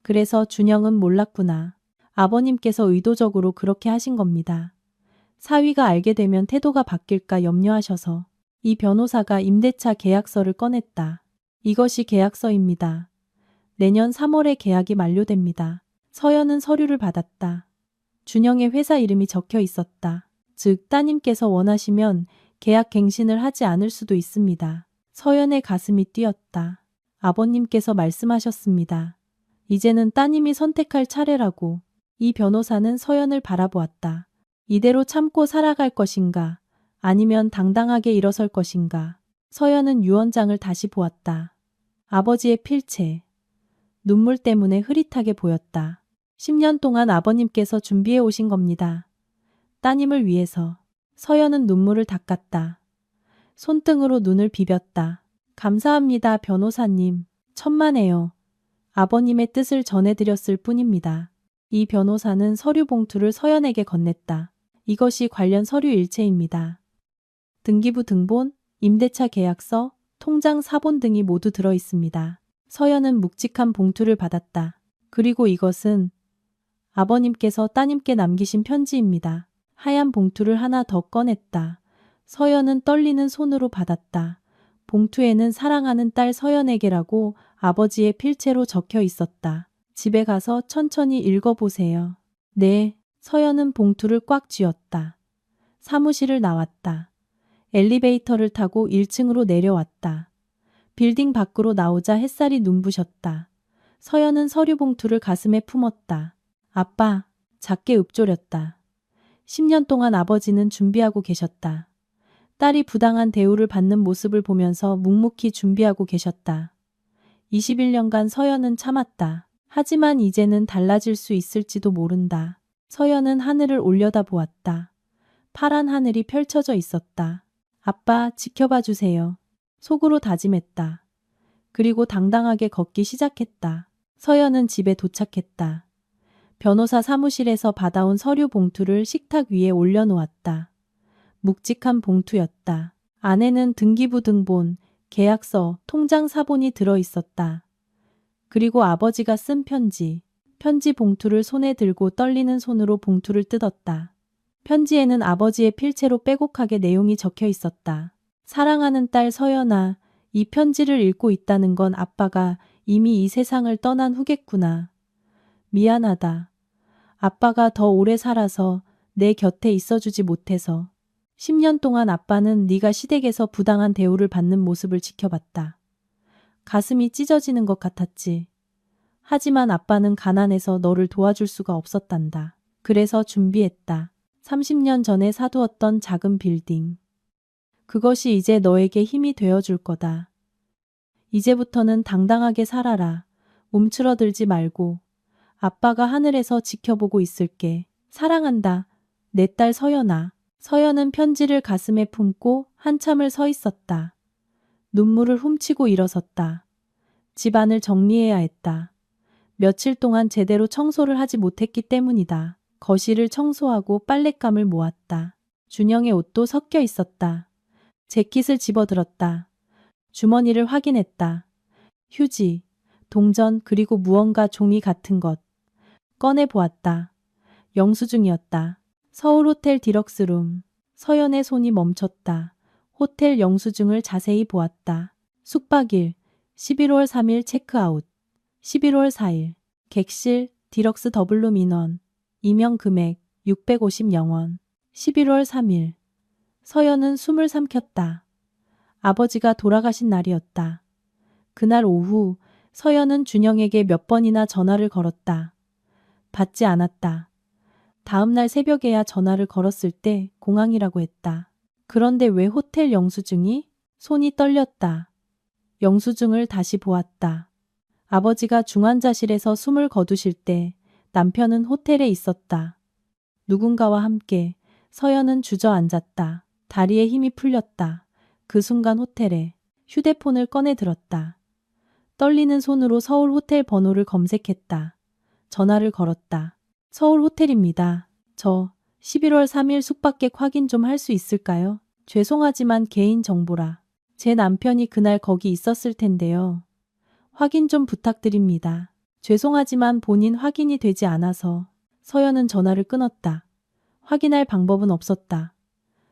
그래서 준영은 몰랐구나. 아버님께서 의도적으로 그렇게 하신 겁니다. 사위가 알게 되면 태도가 바뀔까 염려하셔서. 이 변호사가 임대차 계약서를 꺼냈다. 이것이 계약서입니다. 내년 3월에 계약이 만료됩니다. 서연은 서류를 받았다. 준영의 회사 이름이 적혀 있었다. 즉 따님께서 원하시면 계약 갱신을 하지 않을 수도 있습니다. 서연의 가슴이 뛰었다. 아버님께서 말씀하셨습니다. 이제는 따님이 선택할 차례라고. 이 변호사는 서연을 바라보았다. 이대로 참고 살아갈 것인가? 아니면 당당하게 일어설 것인가? 서연은 유언장을 다시 보았다. 아버지의 필체. 눈물 때문에 흐릿하게 보였다. 10년 동안 아버님께서 준비해 오신 겁니다. 따님을 위해서. 서연은 눈물을 닦았다. 손등으로 눈을 비볐다. 감사합니다, 변호사님. 천만에요. 아버님의 뜻을 전해드렸을 뿐입니다. 이 변호사는 서류 봉투를 서연에게 건넸다. 이것이 관련 서류 일체입니다. 등기부 등본, 임대차 계약서, 통장 사본 등이 모두 들어 있습니다. 서연은 묵직한 봉투를 받았다. 그리고 이것은 아버님께서 따님께 남기신 편지입니다. 하얀 봉투를 하나 더 꺼냈다. 서연은 떨리는 손으로 받았다. 봉투에는 사랑하는 딸 서연에게라고 아버지의 필체로 적혀 있었다. 집에 가서 천천히 읽어보세요. 네, 서연은 봉투를 꽉 쥐었다. 사무실을 나왔다. 엘리베이터를 타고 1층으로 내려왔다. 빌딩 밖으로 나오자 햇살이 눈부셨다. 서연은 서류 봉투를 가슴에 품었다. 아빠, 작게 읊조렸다. 10년 동안 아버지는 준비하고 계셨다. 딸이 부당한 대우를 받는 모습을 보면서 묵묵히 준비하고 계셨다. 21년간 서연은 참았다. 하지만 이제는 달라질 수 있을지도 모른다. 서연은 하늘을 올려다 보았다. 파란 하늘이 펼쳐져 있었다. 아빠, 지켜봐 주세요. 속으로 다짐했다. 그리고 당당하게 걷기 시작했다. 서연은 집에 도착했다. 변호사 사무실에서 받아온 서류 봉투를 식탁 위에 올려놓았다. 묵직한 봉투였다. 안에는 등기부 등본, 계약서, 통장 사본이 들어있었다. 그리고 아버지가 쓴 편지. 편지 봉투를 손에 들고 떨리는 손으로 봉투를 뜯었다. 편지에는 아버지의 필체로 빼곡하게 내용이 적혀 있었다. 사랑하는 딸 서연아, 이 편지를 읽고 있다는 건 아빠가 이미 이 세상을 떠난 후겠구나. 미안하다. 아빠가 더 오래 살아서 내 곁에 있어주지 못해서. 10년 동안 아빠는 네가 시댁에서 부당한 대우를 받는 모습을 지켜봤다. 가슴이 찢어지는 것 같았지. 하지만 아빠는 가난해서 너를 도와줄 수가 없었단다. 그래서 준비했다. 30년 전에 사두었던 작은 빌딩. 그것이 이제 너에게 힘이 되어줄 거다. 이제부터는 당당하게 살아라. 움츠러들지 말고. 아빠가 하늘에서 지켜보고 있을게. 사랑한다. 내 딸 서연아. 서연은 편지를 가슴에 품고 한참을 서 있었다. 눈물을 훔치고 일어섰다. 집안을 정리해야 했다. 며칠 동안 제대로 청소를 하지 못했기 때문이다. 거실을 청소하고 빨랫감을 모았다. 준영의 옷도 섞여 있었다. 재킷을 집어들었다. 주머니를 확인했다. 휴지, 동전 그리고 무언가 종이 같은 것. 꺼내보았다. 영수증이었다. 서울 호텔 디럭스룸. 서연의 손이 멈췄다. 호텔 영수증을 자세히 보았다. 숙박일 11월 3일 체크아웃. 11월 4일 객실 디럭스 더블룸 인원. 이명 금액 650영원. 11월 3일 서연은 숨을 삼켰다. 아버지가 돌아가신 날이었다. 그날 오후 서연은 준영에게 몇 번이나 전화를 걸었다. 받지 않았다. 다음 날 새벽에야 전화를 걸었을 때 공항이라고 했다. 그런데 왜 호텔 영수증이? 손이 떨렸다. 영수증을 다시 보았다. 아버지가 중환자실에서 숨을 거두실 때 남편은 호텔에 있었다. 누군가와 함께 서연은 주저앉았다. 다리에 힘이 풀렸다. 그 순간 호텔에 휴대폰을 꺼내 들었다. 떨리는 손으로 서울 호텔 번호를 검색했다. 전화를 걸었다. 서울 호텔입니다. 저 11월 3일 숙박객 확인 좀 할 수 있을까요? 죄송하지만 개인 정보라. 제 남편이 그날 거기 있었을 텐데요. 확인 좀 부탁드립니다. 죄송하지만 본인 확인이 되지 않아서. 서연은 전화를 끊었다. 확인할 방법은 없었다.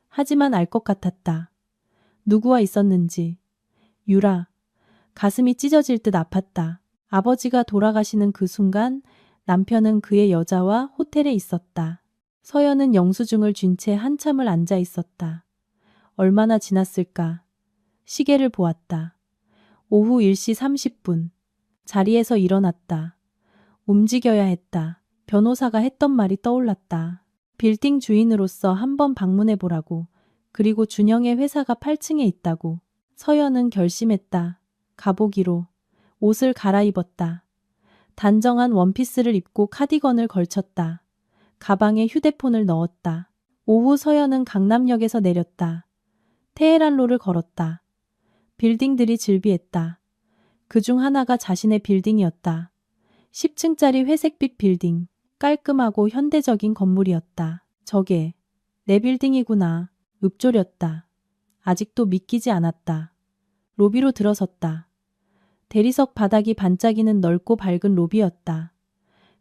하지만 알 것 같았다. 누구와 있었는지. 유라. 가슴이 찢어질 듯 아팠다. 아버지가 돌아가시는 그 순간 남편은 그의 여자와 호텔에 있었다. 서연은 영수증을 쥔 채 한참을 앉아 있었다. 얼마나 지났을까? 시계를 보았다. 오후 1시 30분. 자리에서 일어났다. 움직여야 했다. 변호사가 했던 말이 떠올랐다. 빌딩 주인으로서 한번 방문해 보라고. 그리고 준영의 회사가 8층에 있다고. 서연은 결심했다. 가보기로. 옷을 갈아입었다. 단정한 원피스를 입고 카디건을 걸쳤다. 가방에 휴대폰을 넣었다. 오후 서연은 강남역에서 내렸다. 테헤란로를 걸었다. 빌딩들이 즐비했다. 그중 하나가 자신의 빌딩이었다. 10층짜리 회색빛 빌딩. 깔끔하고 현대적인 건물이었다. 저게 내 빌딩이구나. 읊조렸다. 아직도 믿기지 않았다. 로비로 들어섰다. 대리석 바닥이 반짝이는 넓고 밝은 로비였다.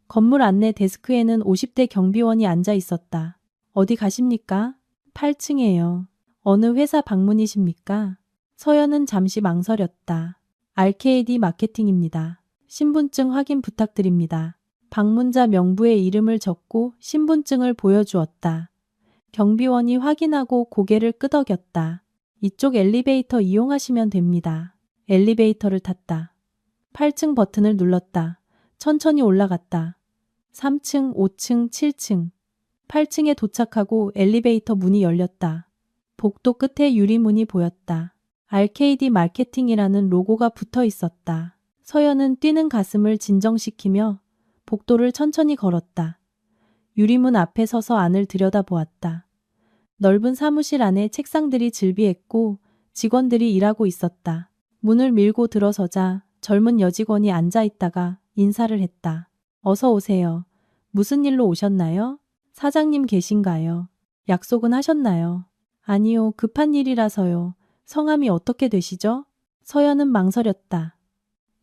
건물 안내 데스크에는 50대 경비원이 앉아 있었다. 어디 가십니까? 8층에요. 어느 회사 방문이십니까? 서연은 잠시 망설였다. RKD 마케팅입니다. 신분증 확인 부탁드립니다. 방문자 명부에 이름을 적고 신분증을 보여주었다. 경비원이 확인하고 고개를 끄덕였다. 이쪽 엘리베이터 이용하시면 됩니다. 엘리베이터를 탔다. 8층 버튼을 눌렀다. 천천히 올라갔다. 3층, 5층, 7층. 8층에 도착하고 엘리베이터 문이 열렸다. 복도 끝에 유리문이 보였다. RKD 마케팅이라는 로고가 붙어 있었다. 서연은 뛰는 가슴을 진정시키며 복도를 천천히 걸었다. 유리문 앞에 서서 안을 들여다보았다. 넓은 사무실 안에 책상들이 즐비했고 직원들이 일하고 있었다. 문을 밀고 들어서자 젊은 여직원이 앉아 있다가 인사를 했다. 어서 오세요. 무슨 일로 오셨나요? 사장님 계신가요? 약속은 하셨나요? 아니요, 급한 일이라서요. 성함이 어떻게 되시죠? 서연은 망설였다.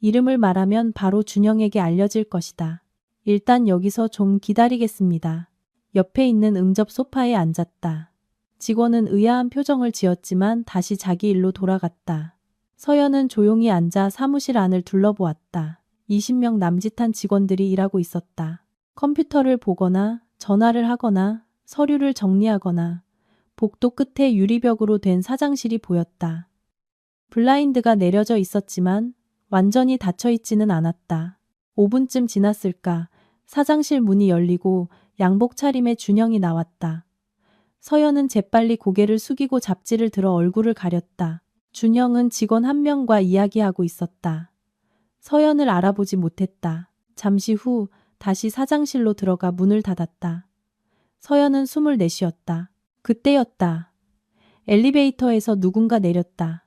이름을 말하면 바로 준영에게 알려질 것이다. 일단 여기서 좀 기다리겠습니다. 옆에 있는 응접 소파에 앉았다. 직원은 의아한 표정을 지었지만 다시 자기 일로 돌아갔다. 서연은 조용히 앉아 사무실 안을 둘러보았다. 20명 남짓한 직원들이 일하고 있었다. 컴퓨터를 보거나 전화를 하거나 서류를 정리하거나 복도 끝에 유리벽으로 된 사장실이 보였다. 블라인드가 내려져 있었지만 완전히 닫혀 있지는 않았다. 5분쯤 지났을까 사장실 문이 열리고 양복 차림의 준영이 나왔다. 서연은 재빨리 고개를 숙이고 잡지를 들어 얼굴을 가렸다. 준영은 직원 한 명과 이야기하고 있었다. 서연을 알아보지 못했다. 잠시 후 다시 사장실로 들어가 문을 닫았다. 서연은 숨을 내쉬었다. 그때였다. 엘리베이터에서 누군가 내렸다.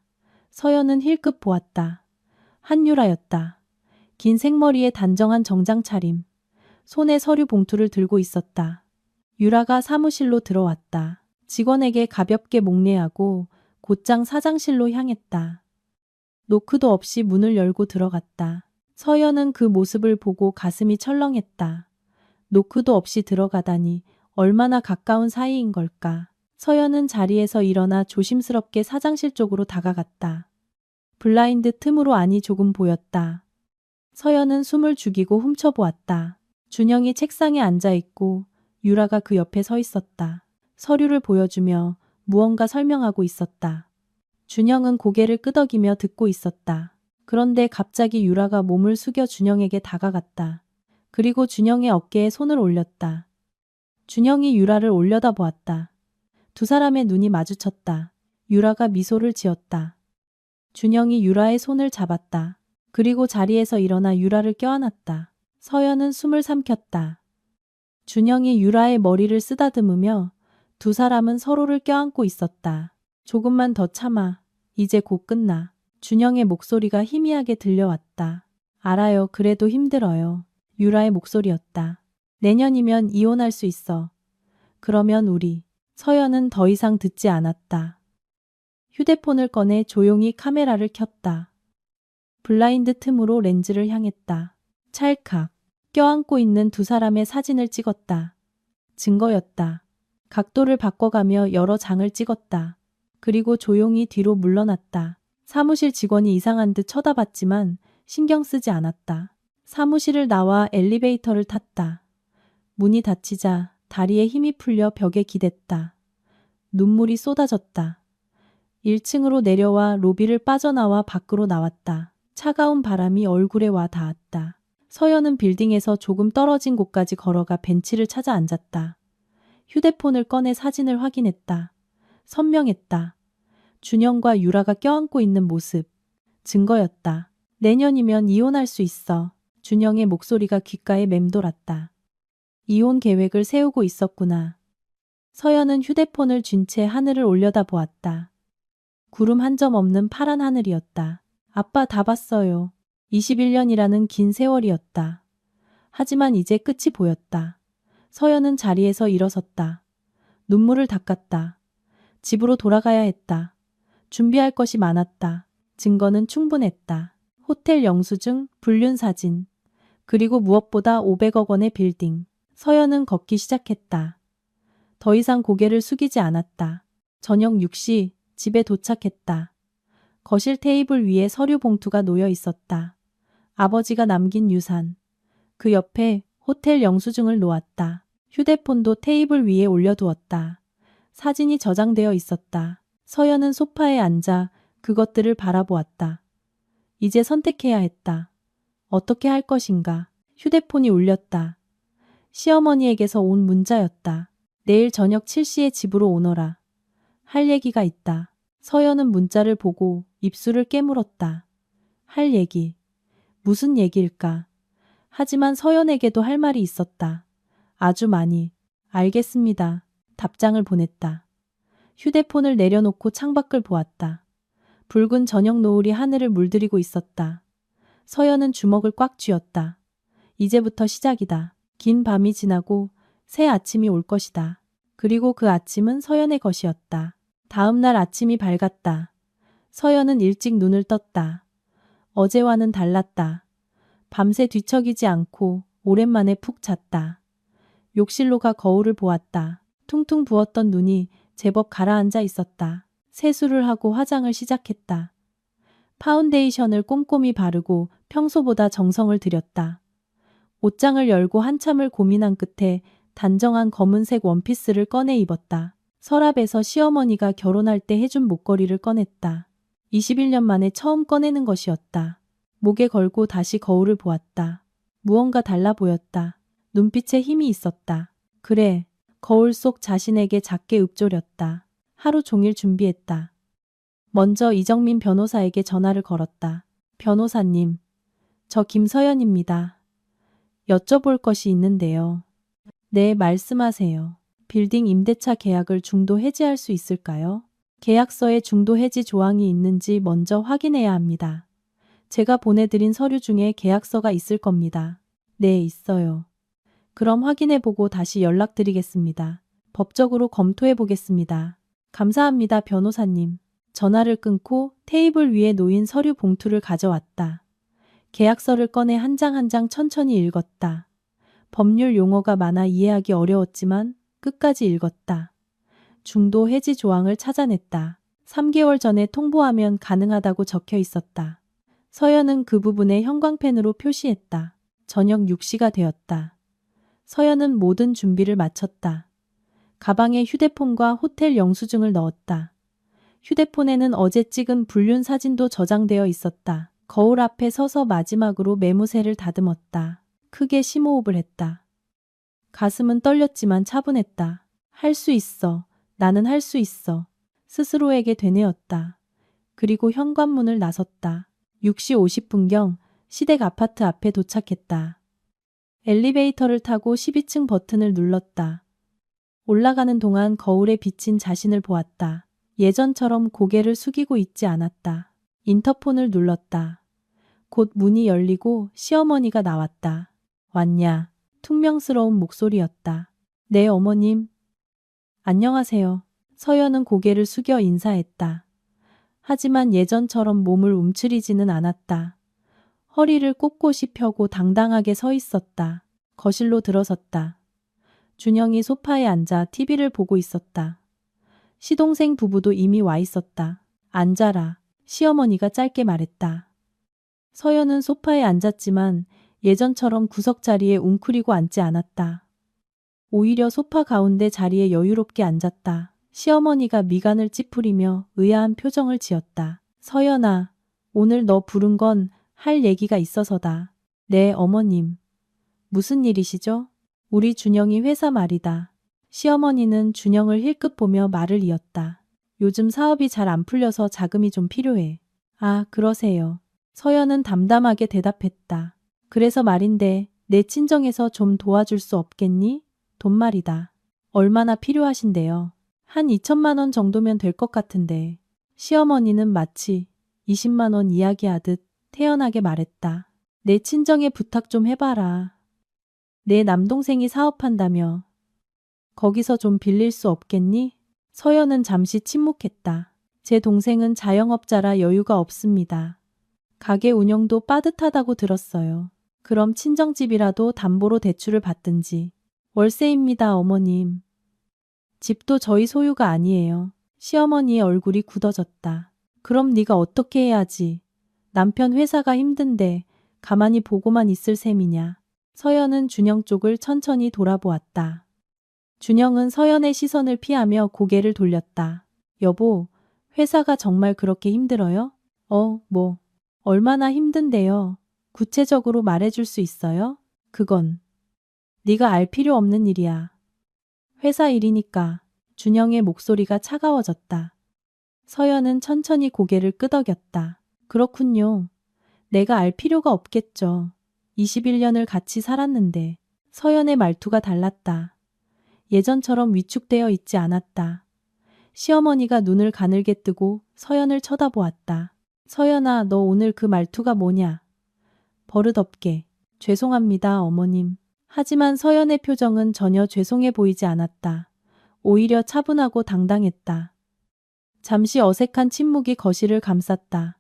서연은 힐끗 보았다. 한유라였다. 긴 생머리에 단정한 정장 차림. 손에 서류 봉투를 들고 있었다. 유라가 사무실로 들어왔다. 직원에게 가볍게 목례하고 곧장 사장실로 향했다. 노크도 없이 문을 열고 들어갔다. 서연은 그 모습을 보고 가슴이 철렁했다. 노크도 없이 들어가다니 얼마나 가까운 사이인 걸까. 서연은 자리에서 일어나 조심스럽게 사장실 쪽으로 다가갔다. 블라인드 틈으로 안이 조금 보였다. 서연은 숨을 죽이고 훔쳐보았다. 준영이 책상에 앉아있고 유라가 그 옆에 서 있었다. 서류를 보여주며 무언가 설명하고 있었다. 준영은 고개를 끄덕이며 듣고 있었다. 그런데 갑자기 유라가 몸을 숙여 준영에게 다가갔다. 그리고 준영의 어깨에 손을 올렸다. 준영이 유라를 올려다보았다. 두 사람의 눈이 마주쳤다. 유라가 미소를 지었다. 준영이 유라의 손을 잡았다. 그리고 자리에서 일어나 유라를 껴안았다. 서연은 숨을 삼켰다. 준영이 유라의 머리를 쓰다듬으며 두 사람은 서로를 껴안고 있었다. 조금만 더 참아. 이제 곧 끝나. 준영의 목소리가 희미하게 들려왔다. 알아요. 그래도 힘들어요. 유라의 목소리였다. 내년이면 이혼할 수 있어. 그러면 우리. 서연은 더 이상 듣지 않았다. 휴대폰을 꺼내 조용히 카메라를 켰다. 블라인드 틈으로 렌즈를 향했다. 찰칵. 껴안고 있는 두 사람의 사진을 찍었다. 증거였다. 각도를 바꿔가며 여러 장을 찍었다. 그리고 조용히 뒤로 물러났다. 사무실 직원이 이상한 듯 쳐다봤지만 신경 쓰지 않았다. 사무실을 나와 엘리베이터를 탔다. 문이 닫히자 다리에 힘이 풀려 벽에 기댔다. 눈물이 쏟아졌다. 1층으로 내려와 로비를 빠져나와 밖으로 나왔다. 차가운 바람이 얼굴에 와 닿았다. 서연은 빌딩에서 조금 떨어진 곳까지 걸어가 벤치를 찾아 앉았다. 휴대폰을 꺼내 사진을 확인했다. 선명했다. 준영과 유라가 껴안고 있는 모습. 증거였다. 내년이면 이혼할 수 있어. 준영의 목소리가 귓가에 맴돌았다. 이혼 계획을 세우고 있었구나. 서연은 휴대폰을 쥔 채 하늘을 올려다보았다. 구름 한 점 없는 파란 하늘이었다. 아빠 다 봤어요. 21년이라는 긴 세월이었다. 하지만 이제 끝이 보였다. 서연은 자리에서 일어섰다. 눈물을 닦았다. 집으로 돌아가야 했다. 준비할 것이 많았다. 증거는 충분했다. 호텔 영수증, 불륜 사진, 그리고 무엇보다 500억 원의 빌딩. 서연은 걷기 시작했다. 더 이상 고개를 숙이지 않았다. 저녁 6시 집에 도착했다. 거실 테이블 위에 서류 봉투가 놓여 있었다. 아버지가 남긴 유산. 그 옆에 호텔 영수증을 놓았다. 휴대폰도 테이블 위에 올려두었다. 사진이 저장되어 있었다. 서연은 소파에 앉아 그것들을 바라보았다. 이제 선택해야 했다. 어떻게 할 것인가. 휴대폰이 울렸다. 시어머니에게서 온 문자였다. 내일 저녁 7시에 집으로 오너라. 할 얘기가 있다. 서연은 문자를 보고 입술을 깨물었다. 할 얘기. 무슨 얘기일까? 하지만 서연에게도 할 말이 있었다. 아주 많이. 알겠습니다. 답장을 보냈다. 휴대폰을 내려놓고 창밖을 보았다. 붉은 저녁 노을이 하늘을 물들이고 있었다. 서연은 주먹을 꽉 쥐었다. 이제부터 시작이다. 긴 밤이 지나고 새 아침이 올 것이다. 그리고 그 아침은 서연의 것이었다. 다음 날 아침이 밝았다. 서연은 일찍 눈을 떴다. 어제와는 달랐다. 밤새 뒤척이지 않고 오랜만에 푹 잤다. 욕실로 가 거울을 보았다. 퉁퉁 부었던 눈이 제법 가라앉아 있었다. 세수를 하고 화장을 시작했다. 파운데이션을 꼼꼼히 바르고 평소보다 정성을 들였다. 옷장을 열고 한참을 고민한 끝에 단정한 검은색 원피스를 꺼내 입었다. 서랍에서 시어머니가 결혼할 때 해준 목걸이를 꺼냈다. 21년 만에 처음 꺼내는 것이었다. 목에 걸고 다시 거울을 보았다. 무언가 달라 보였다. 눈빛에 힘이 있었다. 그래, 거울 속 자신에게 작게 읊조렸다. 하루 종일 준비했다. 먼저 이정민 변호사에게 전화를 걸었다. 변호사님, 저 김서연입니다. 여쭤볼 것이 있는데요. 네, 말씀하세요. 빌딩 임대차 계약을 중도 해지할 수 있을까요? 계약서에 중도 해지 조항이 있는지 먼저 확인해야 합니다. 제가 보내드린 서류 중에 계약서가 있을 겁니다. 네, 있어요. 그럼 확인해보고 다시 연락드리겠습니다. 법적으로 검토해보겠습니다. 감사합니다, 변호사님. 전화를 끊고 테이블 위에 놓인 서류 봉투를 가져왔다. 계약서를 꺼내 한 장 한 장 천천히 읽었다. 법률 용어가 많아 이해하기 어려웠지만 끝까지 읽었다. 중도 해지 조항을 찾아냈다. 3개월 전에 통보하면 가능하다고 적혀 있었다. 서연은 그 부분에 형광펜으로 표시했다. 저녁 6시가 되었다. 서연은 모든 준비를 마쳤다. 가방에 휴대폰과 호텔 영수증을 넣었다. 휴대폰에는 어제 찍은 불륜 사진도 저장되어 있었다. 거울 앞에 서서 마지막으로 매무새를 다듬었다. 크게 심호흡을 했다. 가슴은 떨렸지만 차분했다. 할 수 있어. 나는 할 수 있어. 스스로에게 되뇌었다. 그리고 현관문을 나섰다. 6시 50분경 시댁 아파트 앞에 도착했다. 엘리베이터를 타고 12층 버튼을 눌렀다. 올라가는 동안 거울에 비친 자신을 보았다. 예전처럼 고개를 숙이고 있지 않았다. 인터폰을 눌렀다. 곧 문이 열리고 시어머니가 나왔다. 왔냐? 퉁명스러운 목소리였다. 네, 어머님. 안녕하세요. 서연은 고개를 숙여 인사했다. 하지만 예전처럼 몸을 움츠리지는 않았다. 허리를 꼿꼿이 펴고 당당하게 서 있었다. 거실로 들어섰다. 준영이 소파에 앉아 TV를 보고 있었다. 시동생 부부도 이미 와 있었다. 앉아라. 시어머니가 짧게 말했다. 서연은 소파에 앉았지만 예전처럼 구석자리에 웅크리고 앉지 않았다. 오히려 소파 가운데 자리에 여유롭게 앉았다. 시어머니가 미간을 찌푸리며 의아한 표정을 지었다. 서연아, 오늘 너 부른 건 할 얘기가 있어서다. 네, 어머님. 무슨 일이시죠? 우리 준영이 회사 말이다. 시어머니는 준영을 힐끗 보며 말을 이었다. 요즘 사업이 잘 안 풀려서 자금이 좀 필요해. 아, 그러세요. 서연은 담담하게 대답했다. 그래서 말인데 내 친정에서 좀 도와줄 수 없겠니? 돈 말이다. 얼마나 필요하신데요? 한 2천만 원 정도면 될 것 같은데. 시어머니는 마치 20만 원 이야기하듯 태연하게 말했다. 내 친정에 부탁 좀 해봐라. 내 남동생이 사업한다며. 거기서 좀 빌릴 수 없겠니? 서연은 잠시 침묵했다. 제 동생은 자영업자라 여유가 없습니다. 가게 운영도 빠듯하다고 들었어요. 그럼 친정집이라도 담보로 대출을 받든지. 월세입니다, 어머님. 집도 저희 소유가 아니에요. 시어머니의 얼굴이 굳어졌다. 그럼 네가 어떻게 해야지. 남편 회사가 힘든데 가만히 보고만 있을 셈이냐. 서연은 준영 쪽을 천천히 돌아보았다. 준영은 서연의 시선을 피하며 고개를 돌렸다. 여보, 회사가 정말 그렇게 힘들어요? 얼마나 힘든데요? 구체적으로 말해줄 수 있어요? 그건 네가 알 필요 없는 일이야. 회사 일이니까. 준영의 목소리가 차가워졌다. 서연은 천천히 고개를 끄덕였다. 그렇군요. 내가 알 필요가 없겠죠. 21년을 같이 살았는데. 서연의 말투가 달랐다. 예전처럼 위축되어 있지 않았다. 시어머니가 눈을 가늘게 뜨고 서연을 쳐다보았다. 서연아, 너 오늘 그 말투가 뭐냐? 버릇없게. 죄송합니다, 어머님. 하지만 서연의 표정은 전혀 죄송해 보이지 않았다. 오히려 차분하고 당당했다. 잠시 어색한 침묵이 거실을 감쌌다.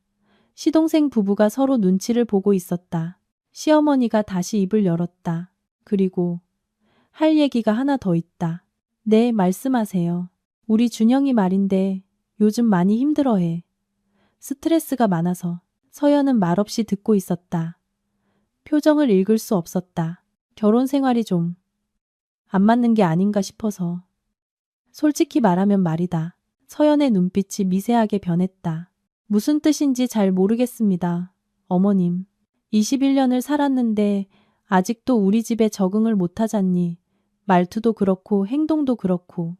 시동생 부부가 서로 눈치를 보고 있었다. 시어머니가 다시 입을 열었다. 그리고 할 얘기가 하나 더 있다. 네, 말씀하세요. 우리 준영이 말인데 요즘 많이 힘들어해. 스트레스가 많아서. 서연은 말없이 듣고 있었다. 표정을 읽을 수 없었다. 결혼 생활이 좀 안 맞는 게 아닌가 싶어서. 솔직히 말하면 말이다. 서연의 눈빛이 미세하게 변했다. 무슨 뜻인지 잘 모르겠습니다. 어머님. 21년을 살았는데 아직도 우리 집에 적응을 못하잖니. 말투도 그렇고 행동도 그렇고.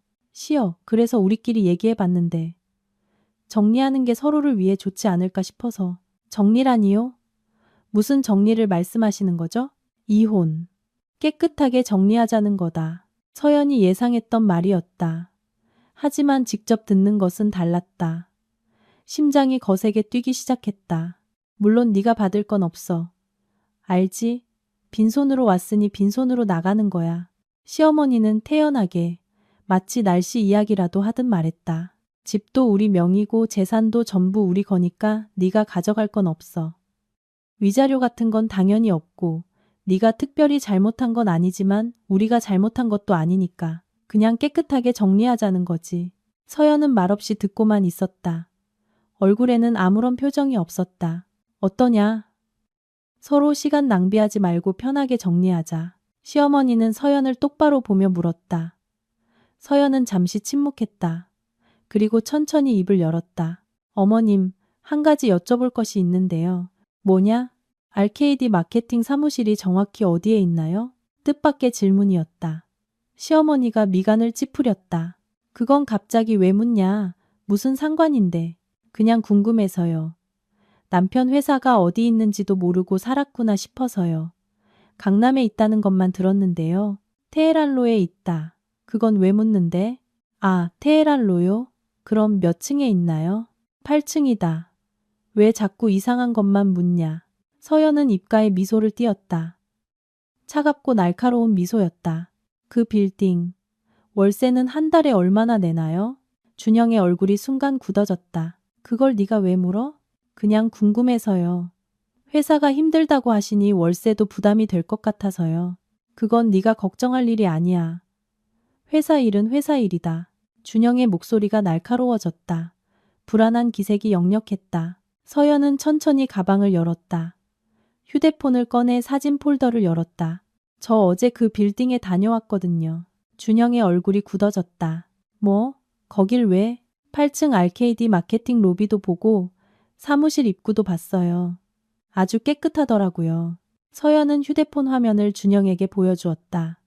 그래서 우리끼리 얘기해봤는데 정리하는 게 서로를 위해 좋지 않을까 싶어서. 정리라니요? 무슨 정리를 말씀하시는 거죠? 이혼. 깨끗하게 정리하자는 거다. 서연이 예상했던 말이었다. 하지만 직접 듣는 것은 달랐다. 심장이 거세게 뛰기 시작했다. 물론 네가 받을 건 없어. 알지? 빈손으로 왔으니 빈손으로 나가는 거야. 시어머니는 태연하게 마치 날씨 이야기라도 하듯 말했다. 집도 우리 명의고 재산도 전부 우리 거니까 네가 가져갈 건 없어. 위자료 같은 건 당연히 없고 네가 특별히 잘못한 건 아니지만 우리가 잘못한 것도 아니니까 그냥 깨끗하게 정리하자는 거지. 서연은 말없이 듣고만 있었다. 얼굴에는 아무런 표정이 없었다. 어떠냐? 서로 시간 낭비하지 말고 편하게 정리하자. 시어머니는 서연을 똑바로 보며 물었다. 서연은 잠시 침묵했다. 그리고 천천히 입을 열었다. 어머님, 한 가지 여쭤볼 것이 있는데요. 뭐냐? RKD 마케팅 사무실이 정확히 어디에 있나요? 뜻밖의 질문이었다. 시어머니가 미간을 찌푸렸다. 그건 갑자기 왜 묻냐? 무슨 상관인데. 그냥 궁금해서요. 남편 회사가 어디 있는지도 모르고 살았구나 싶어서요. 강남에 있다는 것만 들었는데요. 테헤란로에 있다. 그건 왜 묻는데? 아, 테헤란로요? 그럼 몇 층에 있나요? 8층이다. 왜 자꾸 이상한 것만 묻냐? 서연은 입가에 미소를 띄었다. 차갑고 날카로운 미소였다. 그 빌딩. 월세는 한 달에 얼마나 내나요? 준영의 얼굴이 순간 굳어졌다. 그걸 네가 왜 물어? 그냥 궁금해서요. 회사가 힘들다고 하시니 월세도 부담이 될 것 같아서요. 그건 네가 걱정할 일이 아니야. 회사 일은 회사 일이다. 준영의 목소리가 날카로워졌다. 불안한 기색이 역력했다. 서연은 천천히 가방을 열었다. 휴대폰을 꺼내 사진 폴더를 열었다. 저 어제 그 빌딩에 다녀왔거든요. 준영의 얼굴이 굳어졌다. 뭐? 거길 왜? 8층 RKD 마케팅 로비도 보고 사무실 입구도 봤어요. 아주 깨끗하더라고요. 서연은 휴대폰 화면을 준영에게 보여주었다.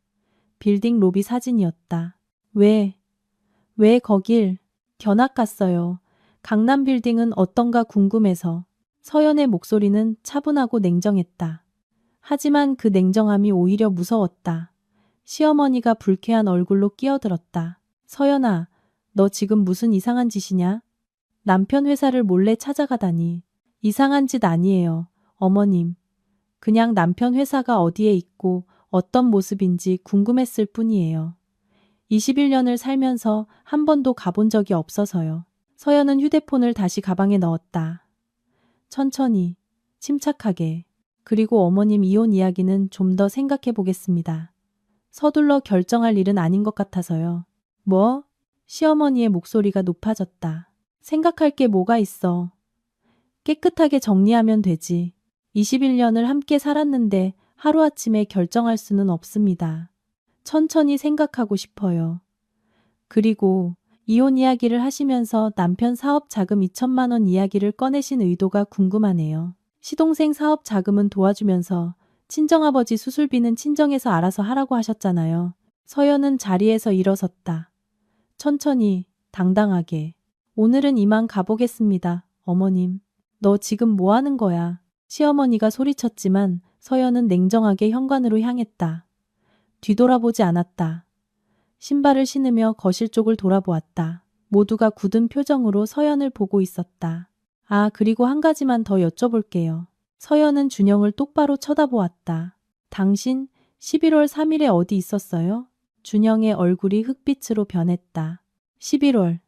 빌딩 로비 사진이었다. 왜 거길? 견학 갔어요. 강남 빌딩은 어떤가 궁금해서. 서연의 목소리는 차분하고 냉정했다. 하지만 그 냉정함이 오히려 무서웠다. 시어머니가 불쾌한 얼굴로 끼어들었다. 서연아, 너 지금 무슨 이상한 짓이냐? 남편 회사를 몰래 찾아가다니. 이상한 짓 아니에요, 어머님. 그냥 남편 회사가 어디에 있고 어떤 모습인지 궁금했을 뿐이에요. 21년을 살면서 한 번도 가본 적이 없어서요. 서연은 휴대폰을 다시 가방에 넣었다. 천천히, 침착하게. 그리고 어머님 이혼 이야기는 좀 더 생각해 보겠습니다. 서둘러 결정할 일은 아닌 것 같아서요. 뭐? 시어머니의 목소리가 높아졌다. 생각할 게 뭐가 있어. 깨끗하게 정리하면 되지. 21년을 함께 살았는데 하루아침에 결정할 수는 없습니다. 천천히 생각하고 싶어요. 그리고 이혼 이야기를 하시면서 남편 사업 자금 2천만 원 이야기를 꺼내신 의도가 궁금하네요. 시동생 사업 자금은 도와주면서 친정아버지 수술비는 친정에서 알아서 하라고 하셨잖아요. 서연은 자리에서 일어섰다. 천천히, 당당하게. 오늘은 이만 가보겠습니다, 어머님. 너 지금 뭐 하는 거야? 시어머니가 소리쳤지만 서연은 냉정하게 현관으로 향했다. 뒤돌아보지 않았다. 신발을 신으며 거실 쪽을 돌아보았다. 모두가 굳은 표정으로 서연을 보고 있었다. 아, 그리고 한 가지만 더 여쭤볼게요. 서연은 준영을 똑바로 쳐다보았다. 당신 11월 3일에 어디 있었어요? 준영의 얼굴이 흑빛으로 변했다. 11월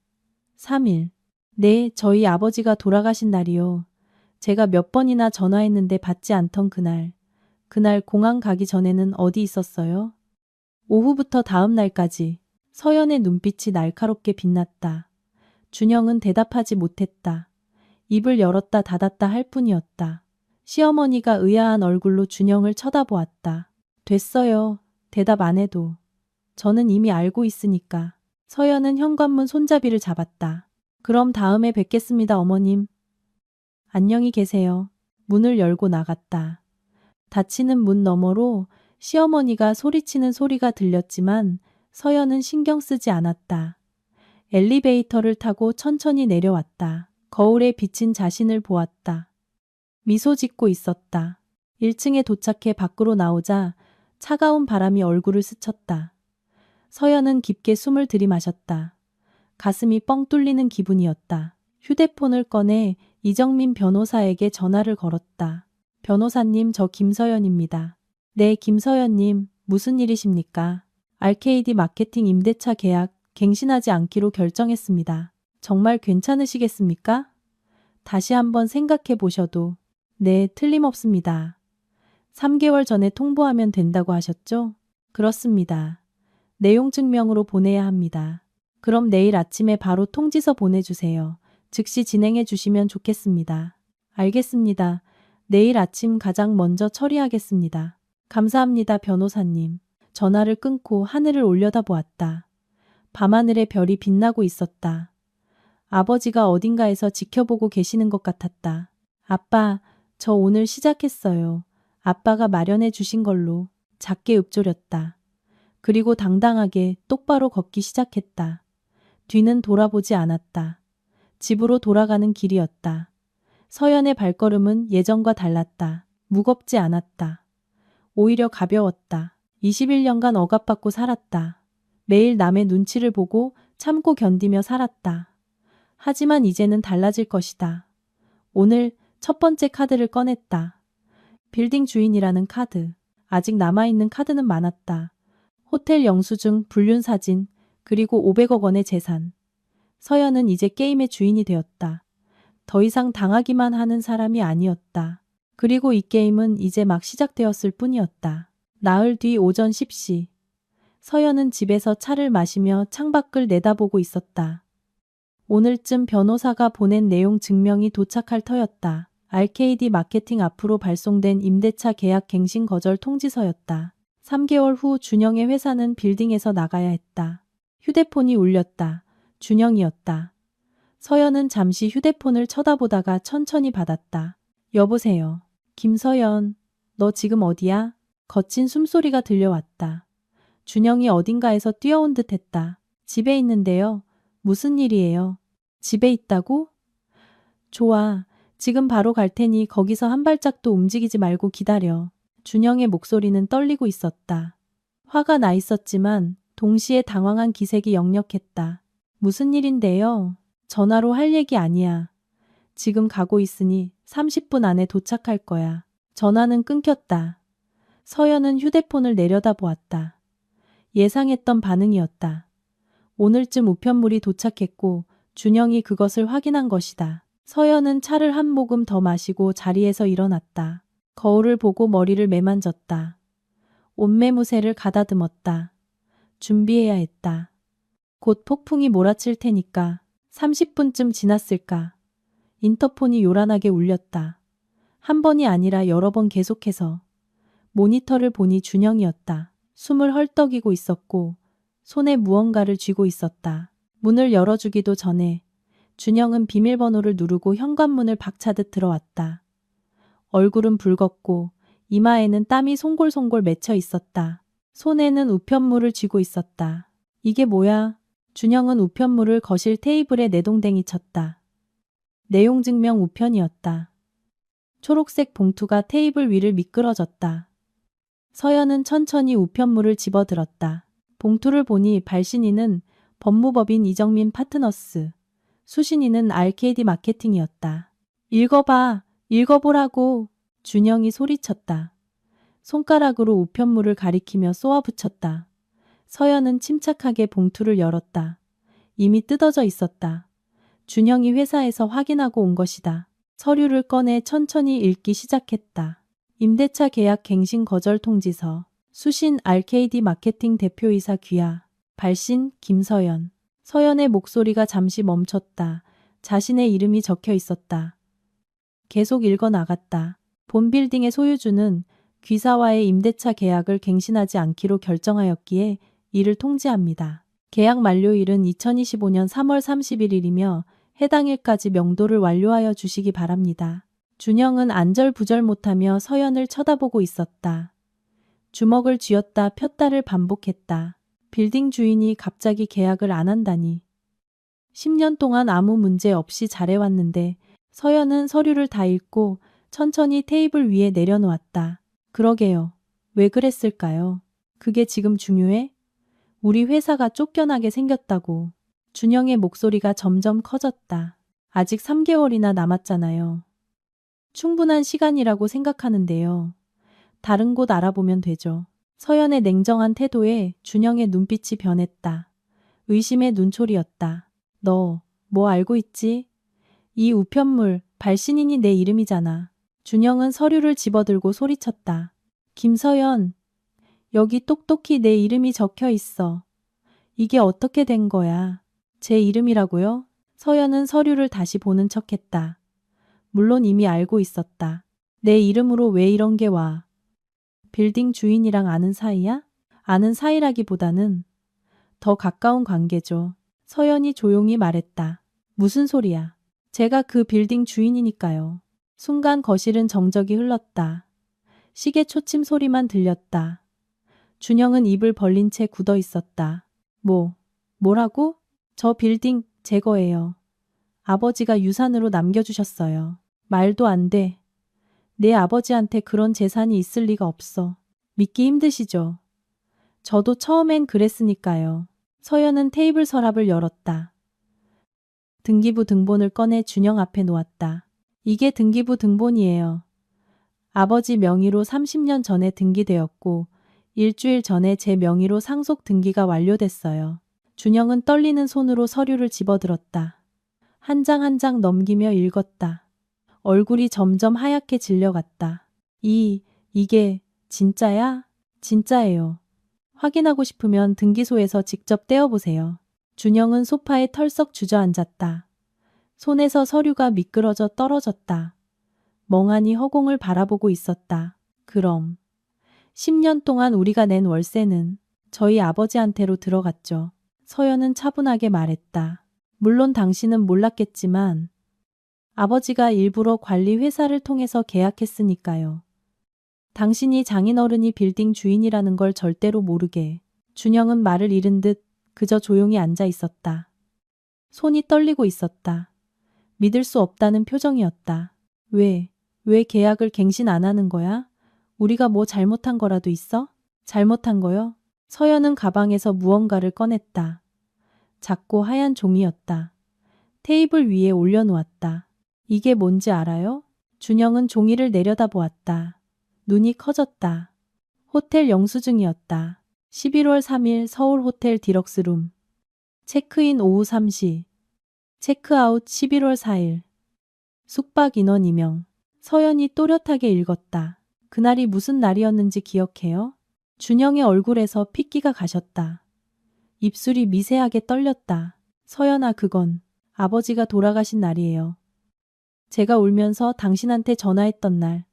3일. 네, 저희 아버지가 돌아가신 날이요. 제가 몇 번이나 전화했는데 받지 않던 그날. 그날 공항 가기 전에는 어디 있었어요? 오후부터 다음 날까지. 서연의 눈빛이 날카롭게 빛났다. 준영은 대답하지 못했다. 입을 열었다 닫았다 할 뿐이었다. 시어머니가 의아한 얼굴로 준영을 쳐다보았다. 됐어요. 대답 안 해도. 저는 이미 알고 있으니까. 서연은 현관문 손잡이를 잡았다. 그럼 다음에 뵙겠습니다, 어머님. 안녕히 계세요. 문을 열고 나갔다. 닫히는 문 너머로 시어머니가 소리치는 소리가 들렸지만 서연은 신경 쓰지 않았다. 엘리베이터를 타고 천천히 내려왔다. 거울에 비친 자신을 보았다. 미소 짓고 있었다. 1층에 도착해 밖으로 나오자 차가운 바람이 얼굴을 스쳤다. 서연은 깊게 숨을 들이마셨다. 가슴이 뻥 뚫리는 기분이었다. 휴대폰을 꺼내 이정민 변호사에게 전화를 걸었다. 변호사님, 저 김서연입니다. 네, 김서연님, 무슨 일이십니까? RKD 마케팅 임대차 계약 갱신하지 않기로 결정했습니다. 정말 괜찮으시겠습니까? 다시 한번 생각해 보셔도. 네, 틀림없습니다. 3개월 전에 통보하면 된다고 하셨죠? 그렇습니다. 내용 증명으로 보내야 합니다. 그럼 내일 아침에 바로 통지서 보내주세요. 즉시 진행해 주시면 좋겠습니다. 알겠습니다. 내일 아침 가장 먼저 처리하겠습니다. 감사합니다, 변호사님. 전화를 끊고 하늘을 올려다보았다. 밤하늘에 별이 빛나고 있었다. 아버지가 어딘가에서 지켜보고 계시는 것 같았다. 아빠, 저 오늘 시작했어요. 아빠가 마련해 주신 걸로. 작게 읊조렸다. 그리고 당당하게 똑바로 걷기 시작했다. 뒤는 돌아보지 않았다. 집으로 돌아가는 길이었다. 서연의 발걸음은 예전과 달랐다. 무겁지 않았다. 오히려 가벼웠다. 21년간 억압받고 살았다. 매일 남의 눈치를 보고 참고 견디며 살았다. 하지만 이제는 달라질 것이다. 오늘 첫 번째 카드를 꺼냈다. 빌딩 주인이라는 카드. 아직 남아있는 카드는 많았다. 호텔 영수증, 불륜 사진, 그리고 500억 원의 재산. 서연은 이제 게임의 주인이 되었다. 더 이상 당하기만 하는 사람이 아니었다. 그리고 이 게임은 이제 막 시작되었을 뿐이었다. 나흘 뒤 오전 10시. 서연은 집에서 차를 마시며 창밖을 내다보고 있었다. 오늘쯤 변호사가 보낸 내용 증명이 도착할 터였다. RKD 마케팅 앞으로 발송된 임대차 계약 갱신 거절 통지서였다. 3개월 후 준영의 회사는 빌딩에서 나가야 했다. 휴대폰이 울렸다. 준영이었다. 서연은 잠시 휴대폰을 쳐다보다가 천천히 받았다. 여보세요. 김서연, 너 지금 어디야? 거친 숨소리가 들려왔다. 준영이 어딘가에서 뛰어온 듯 했다. 집에 있는데요. 무슨 일이에요? 집에 있다고? 좋아. 지금 바로 갈 테니 거기서 한 발짝도 움직이지 말고 기다려. 준영의 목소리는 떨리고 있었다. 화가 나 있었지만 동시에 당황한 기색이 역력했다. 무슨 일인데요? 전화로 할 얘기 아니야. 지금 가고 있으니 30분 안에 도착할 거야. 전화는 끊겼다. 서연은 휴대폰을 내려다보았다. 예상했던 반응이었다. 오늘쯤 우편물이 도착했고 준영이 그것을 확인한 것이다. 서연은 차를 한 모금 더 마시고 자리에서 일어났다. 거울을 보고 머리를 매만졌다. 옷매무새를 가다듬었다. 준비해야 했다. 곧 폭풍이 몰아칠 테니까 30분쯤 지났을까. 인터폰이 요란하게 울렸다. 한 번이 아니라 여러 번 계속해서. 모니터를 보니 준영이었다. 숨을 헐떡이고 있었고 손에 무언가를 쥐고 있었다. 문을 열어주기도 전에 준영은 비밀번호를 누르고 현관문을 박차듯 들어왔다. 얼굴은 붉었고 이마에는 땀이 송골송골 맺혀 있었다. 손에는 우편물을 쥐고 있었다. 이게 뭐야? 준영은 우편물을 거실 테이블에 내동댕이 쳤다. 내용 증명 우편이었다. 초록색 봉투가 테이블 위를 미끄러졌다. 서연은 천천히 우편물을 집어들었다. 봉투를 보니 발신인은 법무법인 이정민 파트너스, 수신인은 RKD 마케팅이었다. 읽어봐, 읽어보라고. 준영이 소리쳤다. 손가락으로 우편물을 가리키며 쏘아붙였다. 서연은 침착하게 봉투를 열었다. 이미 뜯어져 있었다. 준영이 회사에서 확인하고 온 것이다. 서류를 꺼내 천천히 읽기 시작했다. 임대차 계약 갱신 거절 통지서, 수신 RKD 마케팅 대표이사 귀하, 발신 김서연. 서연의 목소리가 잠시 멈췄다. 자신의 이름이 적혀 있었다. 계속 읽어 나갔다. 본 빌딩의 소유주는 귀사와의 임대차 계약을 갱신하지 않기로 결정하였기에 이를 통지합니다. 계약 만료일은 2025년 3월 31일이며 해당 일까지 명도를 완료하여 주시기 바랍니다. 준영은 안절부절 못하며 서연을 쳐다보고 있었다. 주먹을 쥐었다 폈다를 반복했다. 빌딩 주인이 갑자기 계약을 안 한다니. 10년 동안 아무 문제 없이 잘해왔는데 서연은 서류를 다 읽고 천천히 테이블 위에 내려놓았다. 그러게요. 왜 그랬을까요? 그게 지금 중요해? 우리 회사가 쫓겨나게 생겼다고. 준영의 목소리가 점점 커졌다. 아직 3개월이나 남았잖아요. 충분한 시간이라고 생각하는데요. 다른 곳 알아보면 되죠. 서연의 냉정한 태도에 준영의 눈빛이 변했다. 의심의 눈초리였다. 너, 뭐 알고 있지? 이 우편물, 발신인이 내 이름이잖아. 준영은 서류를 집어들고 소리쳤다. 김서연, 여기 똑똑히 내 이름이 적혀 있어. 이게 어떻게 된 거야? 제 이름이라고요? 서연은 서류를 다시 보는 척했다. 물론 이미 알고 있었다. 내 이름으로 왜 이런 게 와? 빌딩 주인이랑 아는 사이야? 아는 사이라기보다는 더 가까운 관계죠. 서연이 조용히 말했다. 무슨 소리야? 제가 그 빌딩 주인이니까요. 순간 거실은 정적이 흘렀다. 시계 초침 소리만 들렸다. 준영은 입을 벌린 채 굳어 있었다. 뭐라고? 저 빌딩 제 거예요. 아버지가 유산으로 남겨주셨어요. 말도 안 돼. 내 아버지한테 그런 재산이 있을 리가 없어. 믿기 힘드시죠? 저도 처음엔 그랬으니까요. 서연은 테이블 서랍을 열었다. 등기부 등본을 꺼내 준영 앞에 놓았다. 이게 등기부 등본이에요. 아버지 명의로 30년 전에 등기되었고 일주일 전에 제 명의로 상속 등기가 완료됐어요. 준영은 떨리는 손으로 서류를 집어들었다. 한 장 한 장 넘기며 읽었다. 얼굴이 점점 하얗게 질려갔다. 이게 진짜야? 진짜예요. 확인하고 싶으면 등기소에서 직접 떼어보세요. 준영은 소파에 털썩 주저앉았다. 손에서 서류가 미끄러져 떨어졌다. 멍하니 허공을 바라보고 있었다. 그럼 10년 동안 우리가 낸 월세는 저희 아버지한테로 들어갔죠. 서연은 차분하게 말했다. 물론 당신은 몰랐겠지만 아버지가 일부러 관리 회사를 통해서 계약했으니까요. 당신이 장인어른이 빌딩 주인이라는 걸 절대로 모르게. 준영은 말을 잃은 듯 그저 조용히 앉아 있었다. 손이 떨리고 있었다. 믿을 수 없다는 표정이었다. 왜 계약을 갱신 안 하는 거야? 우리가 뭐 잘못한 거라도 있어? 잘못한 거요? 서연은 가방에서 무언가를 꺼냈다. 작고 하얀 종이였다. 테이블 위에 올려놓았다. 이게 뭔지 알아요? 준영은 종이를 내려다보았다. 눈이 커졌다. 호텔 영수증이었다. 11월 3일 서울 호텔 디럭스룸. 체크인 오후 3시. 체크아웃 11월 4일. 숙박 인원 2명. 서연이 또렷하게 읽었다. 그날이 무슨 날이었는지 기억해요? 준영의 얼굴에서 핏기가 가셨다. 입술이 미세하게 떨렸다. 서연아, 그건 아버지가 돌아가신 날이에요. 제가 울면서 당신한테 전화했던 날.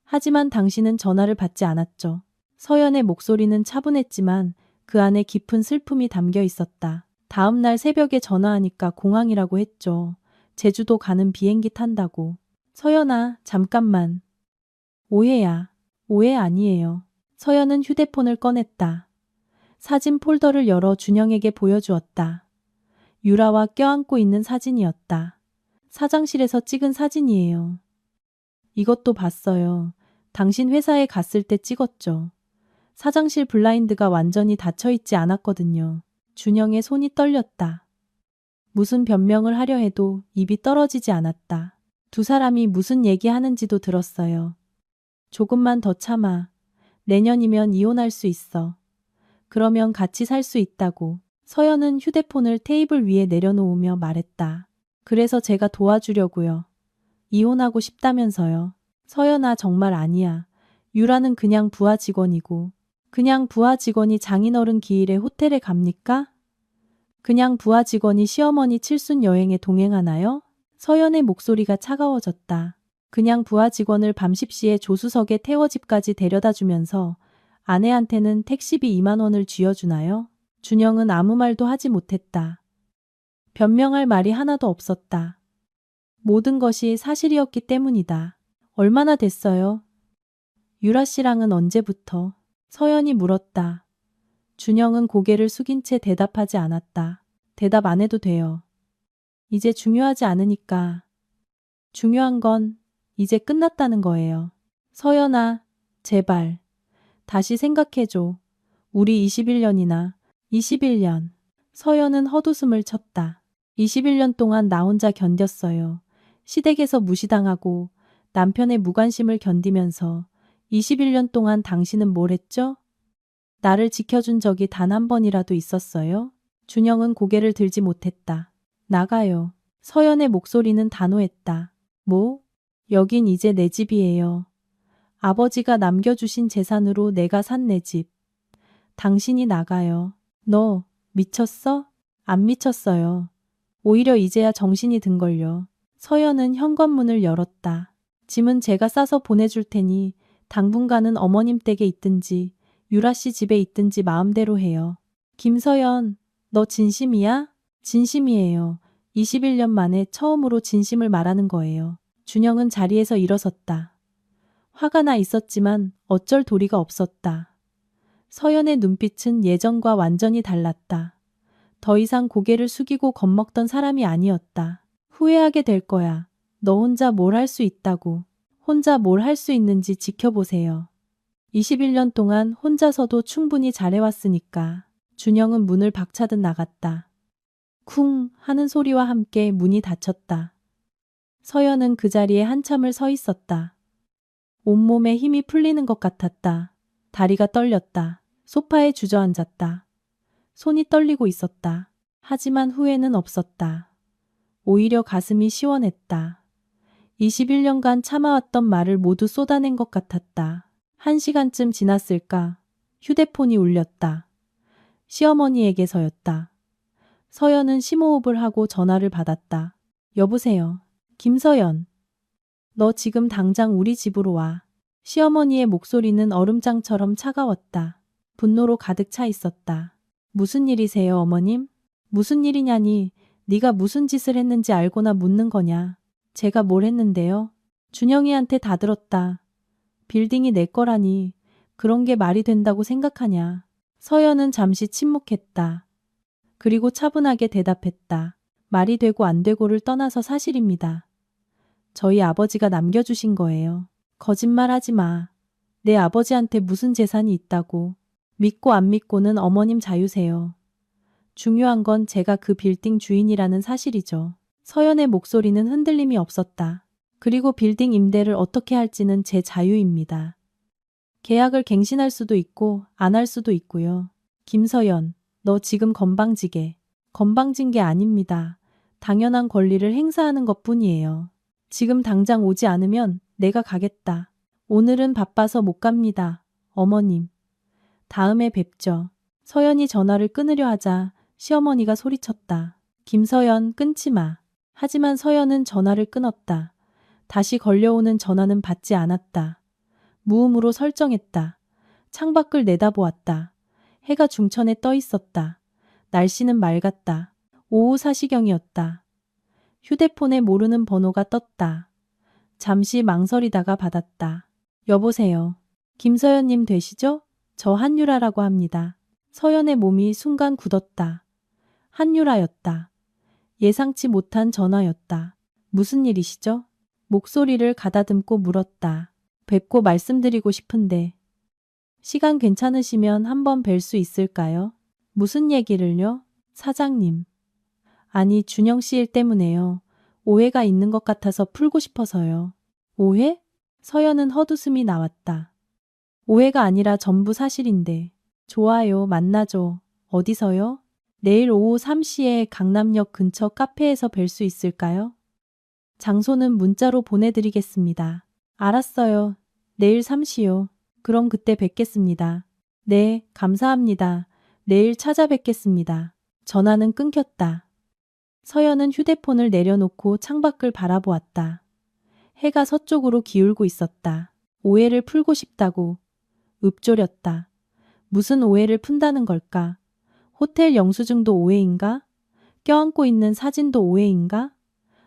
하지만 당신은 전화를 받지 않았죠. 서연의 목소리는 차분했지만 그 안에 깊은 슬픔이 담겨 있었다. 다음 날 새벽에 전화하니까 공항이라고 했죠. 제주도 가는 비행기 탄다고. 서연아, 잠깐만. 오해야. 오해 아니에요. 서연은 휴대폰을 꺼냈다. 사진 폴더를 열어 준영에게 보여주었다. 유라와 껴안고 있는 사진이었다. 사장실에서 찍은 사진이에요. 이것도 봤어요. 당신 회사에 갔을 때 찍었죠. 사장실 블라인드가 완전히 닫혀있지 않았거든요. 준영의 손이 떨렸다. 무슨 변명을 하려 해도 입이 떨어지지 않았다. 두 사람이 무슨 얘기하는지도 들었어요. 조금만 더 참아. 내년이면 이혼할 수 있어. 그러면 같이 살 수 있다고. 서연은 휴대폰을 테이블 위에 내려놓으며 말했다. 그래서 제가 도와주려고요. 이혼하고 싶다면서요. 서연아, 정말 아니야. 유라는 그냥 부하 직원이고. 그냥 부하 직원이 장인어른 기일에 호텔에 갑니까? 그냥 부하 직원이 시어머니 칠순 여행에 동행하나요? 서연의 목소리가 차가워졌다. 그냥 부하 직원을 밤 10시에 조수석에 태워 집까지 데려다 주면서 아내한테는 택시비 2만 원을 쥐어주나요? 준영은 아무 말도 하지 못했다. 변명할 말이 하나도 없었다. 모든 것이 사실이었기 때문이다. 얼마나 됐어요? 유라 씨랑은 언제부터? 서연이 물었다. 준영은 고개를 숙인 채 대답하지 않았다. 대답 안 해도 돼요. 이제 중요하지 않으니까. 중요한 건 이제 끝났다는 거예요. 서연아, 제발. 다시 생각해줘. 우리 21년이나. 21년. 서연은 헛웃음을 쳤다. 21년 동안 나 혼자 견뎠어요. 시댁에서 무시당하고 남편의 무관심을 견디면서 21년 동안 당신은 뭘 했죠? 나를 지켜준 적이 단 한 번이라도 있었어요? 준영은 고개를 들지 못했다. 나가요. 서연의 목소리는 단호했다. 뭐? 여긴 이제 내 집이에요. 아버지가 남겨주신 재산으로 내가 산 내 집. 당신이 나가요. 너 미쳤어? 안 미쳤어요. 오히려 이제야 정신이 든걸요. 서연은 현관문을 열었다. 짐은 제가 싸서 보내줄 테니 당분간은 어머님 댁에 있든지 유라 씨 집에 있든지 마음대로 해요. 김서연, 너 진심이야? 진심이에요. 21년 만에 처음으로 진심을 말하는 거예요. 준영은 자리에서 일어섰다. 화가 나 있었지만 어쩔 도리가 없었다. 서연의 눈빛은 예전과 완전히 달랐다. 더 이상 고개를 숙이고 겁먹던 사람이 아니었다. 후회하게 될 거야. 너 혼자 뭘 할 수 있다고. 혼자 뭘 할 수 있는지 지켜보세요. 21년 동안 혼자서도 충분히 잘해왔으니까. 준영은 문을 박차듯 나갔다. 쿵 하는 소리와 함께 문이 닫혔다. 서연은 그 자리에 한참을 서 있었다. 온몸에 힘이 풀리는 것 같았다. 다리가 떨렸다. 소파에 주저앉았다. 손이 떨리고 있었다. 하지만 후회는 없었다. 오히려 가슴이 시원했다. 21년간 참아왔던 말을 모두 쏟아낸 것 같았다. 1시간쯤 지났을까? 휴대폰이 울렸다. 시어머니에게서였다. 서연은 심호흡을 하고 전화를 받았다. 여보세요. 김서연. 너 지금 당장 우리 집으로 와. 시어머니의 목소리는 얼음장처럼 차가웠다. 분노로 가득 차 있었다. 무슨 일이세요, 어머님? 무슨 일이냐니 네가 무슨 짓을 했는지 알고나 묻는 거냐. 제가 뭘 했는데요? 준영이한테 다 들었다. 빌딩이 내 거라니 그런 게 말이 된다고 생각하냐. 서연은 잠시 침묵했다. 그리고 차분하게 대답했다. 말이 되고 안 되고를 떠나서 사실입니다. 저희 아버지가 남겨주신 거예요. 거짓말하지 마. 내 아버지한테 무슨 재산이 있다고. 믿고 안 믿고는 어머님 자유세요. 중요한 건 제가 그 빌딩 주인이라는 사실이죠. 서연의 목소리는 흔들림이 없었다. 그리고 빌딩 임대를 어떻게 할지는 제 자유입니다. 계약을 갱신할 수도 있고 안 할 수도 있고요. 김서연, 너 지금 건방지게. 건방진 게 아닙니다. 당연한 권리를 행사하는 것뿐이에요. 지금 당장 오지 않으면 내가 가겠다. 오늘은 바빠서 못 갑니다. 어머님. 다음에 뵙죠. 서연이 전화를 끊으려 하자 시어머니가 소리쳤다. 김서연, 끊지 마. 하지만 서연은 전화를 끊었다. 다시 걸려오는 전화는 받지 않았다. 무음으로 설정했다. 창밖을 내다보았다. 해가 중천에 떠 있었다. 날씨는 맑았다. 오후 4시경이었다. 휴대폰에 모르는 번호가 떴다. 잠시 망설이다가 받았다. 여보세요. 김서연님 되시죠? 저 한유라라고 합니다. 서연의 몸이 순간 굳었다. 한유라였다. 예상치 못한 전화였다. 무슨 일이시죠? 목소리를 가다듬고 물었다. 뵙고 말씀드리고 싶은데. 시간 괜찮으시면 한번 뵐 수 있을까요? 무슨 얘기를요? 사장님. 아니, 준영 씨 일 때문에요. 오해가 있는 것 같아서 풀고 싶어서요. 오해? 서연은 헛웃음이 나왔다. 오해가 아니라 전부 사실인데. 좋아요, 만나죠. 어디서요? 내일 오후 3시에 강남역 근처 카페에서 뵐 수 있을까요? 장소는 문자로 보내드리겠습니다. 알았어요. 내일 3시요. 그럼 그때 뵙겠습니다. 네, 감사합니다. 내일 찾아뵙겠습니다. 전화는 끊겼다. 서연은 휴대폰을 내려놓고 창밖을 바라보았다. 해가 서쪽으로 기울고 있었다. 오해를 풀고 싶다고. 읊조렸다. 무슨 오해를 푼다는 걸까? 호텔 영수증도 오해인가? 껴안고 있는 사진도 오해인가?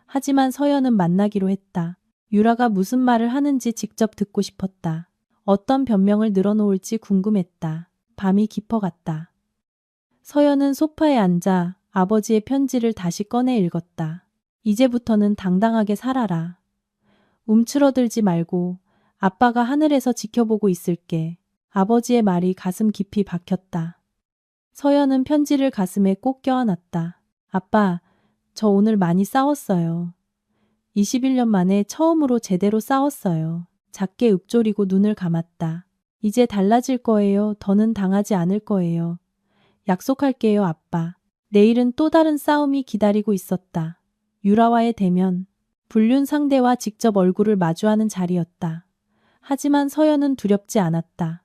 하지만 서연은 만나기로 했다. 유라가 무슨 말을 하는지 직접 듣고 싶었다. 어떤 변명을 늘어놓을지 궁금했다. 밤이 깊어갔다. 서연은 소파에 앉아 아버지의 편지를 다시 꺼내 읽었다. 이제부터는 당당하게 살아라. 움츠러들지 말고 아빠가 하늘에서 지켜보고 있을게. 아버지의 말이 가슴 깊이 박혔다. 서연은 편지를 가슴에 꼭 껴안았다. 아빠, 저 오늘 많이 싸웠어요. 21년 만에 처음으로 제대로 싸웠어요. 작게 읊조리고 눈을 감았다. 이제 달라질 거예요. 더는 당하지 않을 거예요. 약속할게요, 아빠. 내일은 또 다른 싸움이 기다리고 있었다. 유라와의 대면. 불륜 상대와 직접 얼굴을 마주하는 자리였다. 하지만 서연은 두렵지 않았다.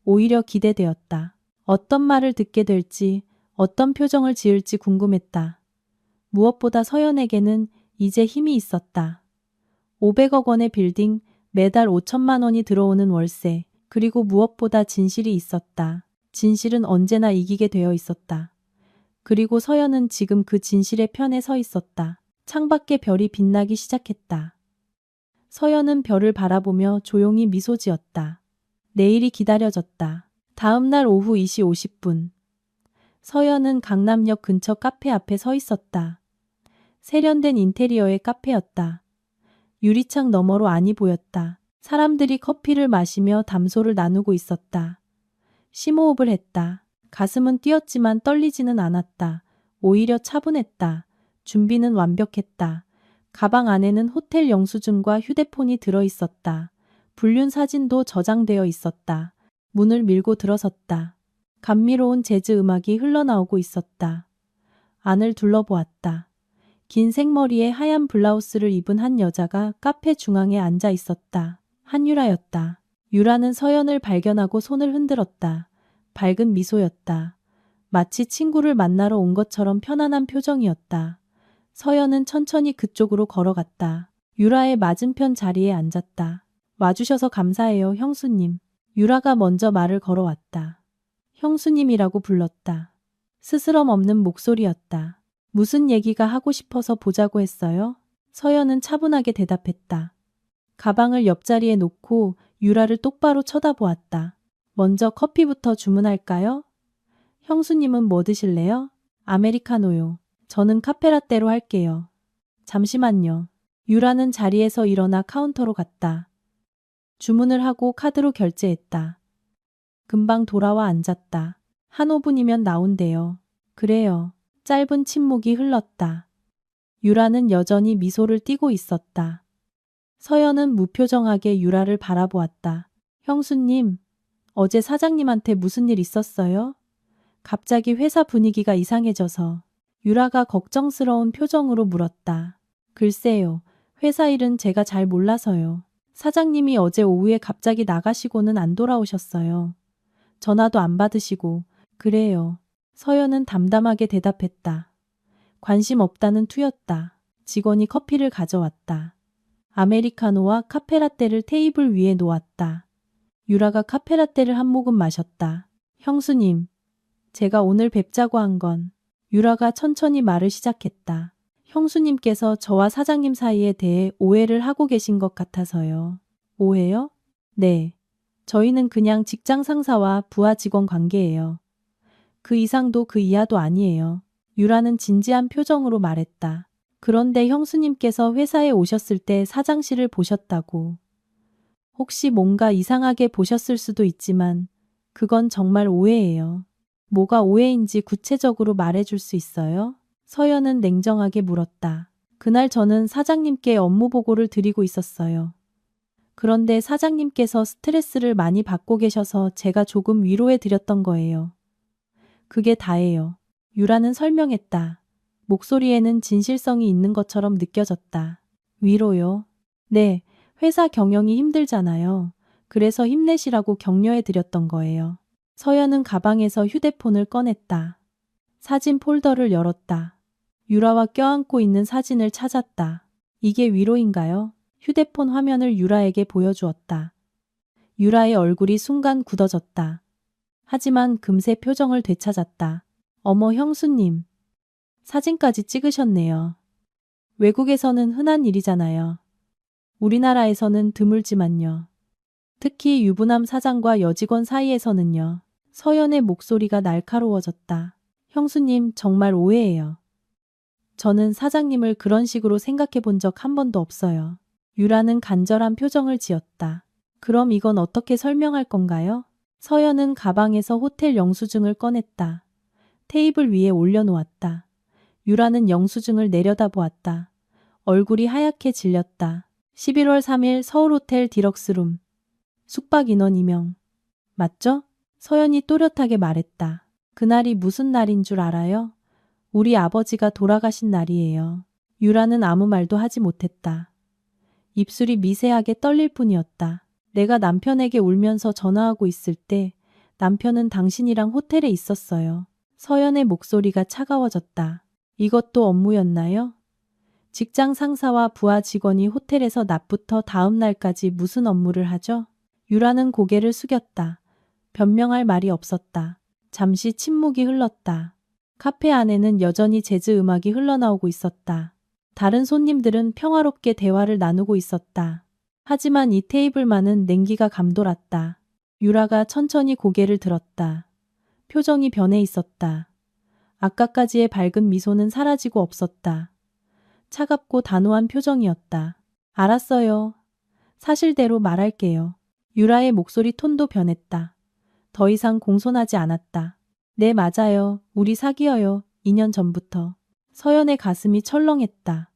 오히려 기대되었다. 어떤 말을 듣게 될지, 어떤 표정을 지을지 궁금했다. 무엇보다 서연에게는 이제 힘이 있었다. 500억 원의 빌딩, 매달 5천만 원이 들어오는 월세, 그리고 무엇보다 진실이 있었다. 진실은 언제나 이기게 되어 있었다. 그리고 서연은 지금 그 진실의 편에 서 있었다. 창밖에 별이 빛나기 시작했다. 서연은 별을 바라보며 조용히 미소 지었다. 내일이 기다려졌다. 다음 날 오후 2시 50분. 서연은 강남역 근처 카페 앞에 서 있었다. 세련된 인테리어의 카페였다. 유리창 너머로 안이 보였다. 사람들이 커피를 마시며 담소를 나누고 있었다. 심호흡을 했다. 가슴은 뛰었지만 떨리지는 않았다. 오히려 차분했다. 준비는 완벽했다. 가방 안에는 호텔 영수증과 휴대폰이 들어있었다. 불륜 사진도 저장되어 있었다. 문을 밀고 들어섰다. 감미로운 재즈 음악이 흘러나오고 있었다. 안을 둘러보았다. 긴 생머리에 하얀 블라우스를 입은 한 여자가 카페 중앙에 앉아 있었다. 한유라였다. 유라는 서연을 발견하고 손을 흔들었다. 밝은 미소였다. 마치 친구를 만나러 온 것처럼 편안한 표정이었다. 서연은 천천히 그쪽으로 걸어갔다. 유라의 맞은편 자리에 앉았다. 와주셔서 감사해요, 형수님. 유라가 먼저 말을 걸어왔다. 형수님이라고 불렀다. 스스럼 없는 목소리였다. 무슨 얘기가 하고 싶어서 보자고 했어요? 서연은 차분하게 대답했다. 가방을 옆자리에 놓고 유라를 똑바로 쳐다보았다. 먼저 커피부터 주문할까요? 형수님은 뭐 드실래요? 아메리카노요. 저는 카페라떼로 할게요. 잠시만요. 유라는 자리에서 일어나 카운터로 갔다. 주문을 하고 카드로 결제했다. 금방 돌아와 앉았다. 한 5분이면 나온대요. 그래요. 짧은 침묵이 흘렀다. 유라는 여전히 미소를 띠고 있었다. 서연은 무표정하게 유라를 바라보았다. 형수님, 어제 사장님한테 무슨 일 있었어요? 갑자기 회사 분위기가 이상해져서 유라가 걱정스러운 표정으로 물었다. 글쎄요. 회사 일은 제가 잘 몰라서요. 사장님이 어제 오후에 갑자기 나가시고는 안 돌아오셨어요. 전화도 안 받으시고. 그래요. 서연은 담담하게 대답했다. 관심 없다는 투였다. 직원이 커피를 가져왔다. 아메리카노와 카페라떼를 테이블 위에 놓았다. 유라가 카페라떼를 한 모금 마셨다. 형수님, 제가 오늘 뵙자고 한 건. 유라가 천천히 말을 시작했다. 형수님께서 저와 사장님 사이에 대해 오해를 하고 계신 것 같아서요. 오해요? 네. 저희는 그냥 직장 상사와 부하 직원 관계예요. 그 이상도 그 이하도 아니에요. 유라는 진지한 표정으로 말했다. 그런데 형수님께서 회사에 오셨을 때 사장실을 보셨다고. 혹시 뭔가 이상하게 보셨을 수도 있지만 그건 정말 오해예요. 뭐가 오해인지 구체적으로 말해줄 수 있어요? 서연은 냉정하게 물었다. 그날 저는 사장님께 업무 보고를 드리고 있었어요. 그런데 사장님께서 스트레스를 많이 받고 계셔서 제가 조금 위로해 드렸던 거예요. 그게 다예요. 유라는 설명했다. 목소리에는 진실성이 있는 것처럼 느껴졌다. 위로요? 네, 회사 경영이 힘들잖아요. 그래서 힘내시라고 격려해 드렸던 거예요. 서연은 가방에서 휴대폰을 꺼냈다. 사진 폴더를 열었다. 유라와 껴안고 있는 사진을 찾았다. 이게 위로인가요? 휴대폰 화면을 유라에게 보여주었다. 유라의 얼굴이 순간 굳어졌다. 하지만 금세 표정을 되찾았다. 어머 형수님. 사진까지 찍으셨네요. 외국에서는 흔한 일이잖아요. 우리나라에서는 드물지만요. 특히 유부남 사장과 여직원 사이에서는요. 서연의 목소리가 날카로워졌다. 형수님 정말 오해예요. 저는 사장님을 그런 식으로 생각해 본 적 한 번도 없어요. 유라는 간절한 표정을 지었다. 그럼 이건 어떻게 설명할 건가요? 서연은 가방에서 호텔 영수증을 꺼냈다. 테이블 위에 올려놓았다. 유라는 영수증을 내려다보았다. 얼굴이 하얗게 질렸다. 11월 3일 서울호텔 디럭스룸. 숙박 인원 2명. 맞죠? 서연이 또렷하게 말했다. 그날이 무슨 날인 줄 알아요? 우리 아버지가 돌아가신 날이에요. 유라는 아무 말도 하지 못했다. 입술이 미세하게 떨릴 뿐이었다. 내가 남편에게 울면서 전화하고 있을 때 남편은 당신이랑 호텔에 있었어요. 서연의 목소리가 차가워졌다. 이것도 업무였나요? 직장 상사와 부하 직원이 호텔에서 낮부터 다음 날까지 무슨 업무를 하죠? 유라는 고개를 숙였다. 변명할 말이 없었다. 잠시 침묵이 흘렀다. 카페 안에는 여전히 재즈 음악이 흘러나오고 있었다. 다른 손님들은 평화롭게 대화를 나누고 있었다. 하지만 이 테이블만은 냉기가 감돌았다. 유라가 천천히 고개를 들었다. 표정이 변해 있었다. 아까까지의 밝은 미소는 사라지고 없었다. 차갑고 단호한 표정이었다. 알았어요. 사실대로 말할게요. 유라의 목소리 톤도 변했다. 더 이상 공손하지 않았다. 네, 맞아요. 우리 사귀어요. 2년 전부터. 서연의 가슴이 철렁했다.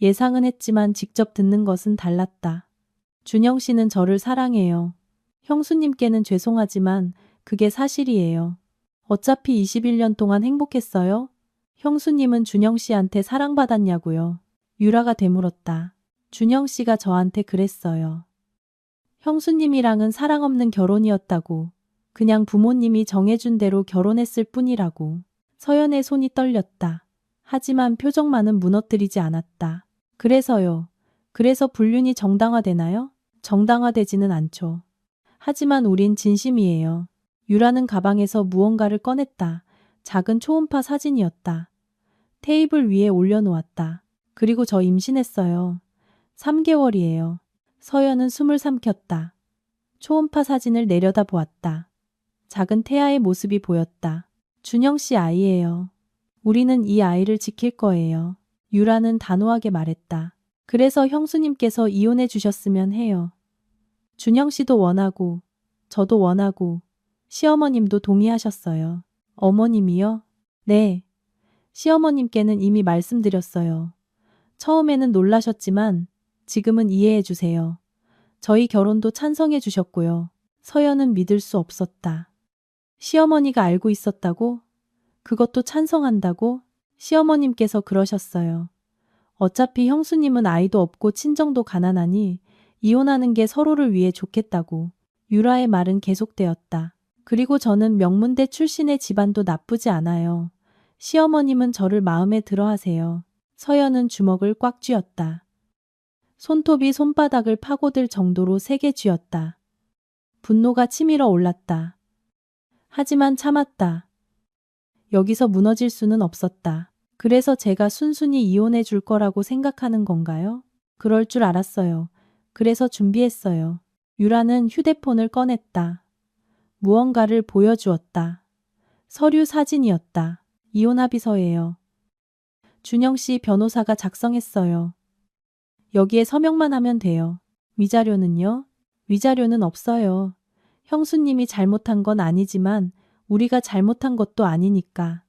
예상은 했지만 직접 듣는 것은 달랐다. 준영 씨는 저를 사랑해요. 형수님께는 죄송하지만 그게 사실이에요. 어차피 21년 동안 행복했어요. 형수님은 준영 씨한테 사랑받았냐고요? 유라가 되물었다. 준영 씨가 저한테 그랬어요. 형수님이랑은 사랑 없는 결혼이었다고. 그냥 부모님이 정해준 대로 결혼했을 뿐이라고. 서연의 손이 떨렸다. 하지만 표정만은 무너뜨리지 않았다. 그래서요. 그래서 불륜이 정당화되나요? 정당화되지는 않죠. 하지만 우린 진심이에요. 유라는 가방에서 무언가를 꺼냈다. 작은 초음파 사진이었다. 테이블 위에 올려놓았다. 그리고 저 임신했어요. 3개월이에요. 서연은 숨을 삼켰다. 초음파 사진을 내려다보았다. 작은 태아의 모습이 보였다. 준영 씨 아이예요. 우리는 이 아이를 지킬 거예요. 유라는 단호하게 말했다. 그래서 형수님께서 이혼해 주셨으면 해요. 준영 씨도 원하고, 저도 원하고, 시어머님도 동의하셨어요. 어머님이요? 네. 시어머님께는 이미 말씀드렸어요. 처음에는 놀라셨지만 지금은 이해해 주세요. 저희 결혼도 찬성해 주셨고요. 서연은 믿을 수 없었다. 시어머니가 알고 있었다고? 그것도 찬성한다고? 시어머님께서 그러셨어요. 어차피 형수님은 아이도 없고 친정도 가난하니 이혼하는 게 서로를 위해 좋겠다고. 유라의 말은 계속되었다. 그리고 저는 명문대 출신의 집안도 나쁘지 않아요. 시어머님은 저를 마음에 들어 하세요. 서연은 주먹을 꽉 쥐었다. 손톱이 손바닥을 파고들 정도로 세게 쥐었다. 분노가 치밀어 올랐다. 하지만 참았다. 여기서 무너질 수는 없었다. 그래서 제가 순순히 이혼해 줄 거라고 생각하는 건가요? 그럴 줄 알았어요. 그래서 준비했어요. 유라는 휴대폰을 꺼냈다. 무언가를 보여주었다. 서류 사진이었다. 이혼 합의서예요. 준영 씨 변호사가 작성했어요. 여기에 서명만 하면 돼요. 위자료는요? 위자료는 없어요. 형수님이 잘못한 건 아니지만 우리가 잘못한 것도 아니니까.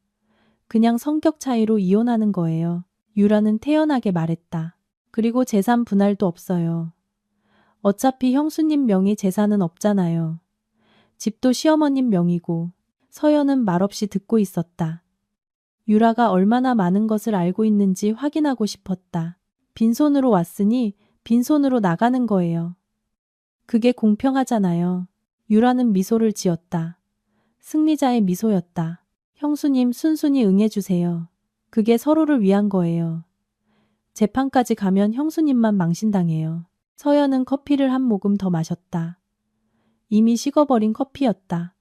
그냥 성격 차이로 이혼하는 거예요. 유라는 태연하게 말했다. 그리고 재산 분할도 없어요. 어차피 형수님 명의 재산은 없잖아요. 집도 시어머님 명의고. 서연은 말없이 듣고 있었다. 유라가 얼마나 많은 것을 알고 있는지 확인하고 싶었다. 빈손으로 왔으니 빈손으로 나가는 거예요. 그게 공평하잖아요. 유라는 미소를 지었다. 승리자의 미소였다. 형수님 순순히 응해주세요. 그게 서로를 위한 거예요. 재판까지 가면 형수님만 망신당해요. 서연은 커피를 한 모금 더 마셨다. 이미 식어버린 커피였다.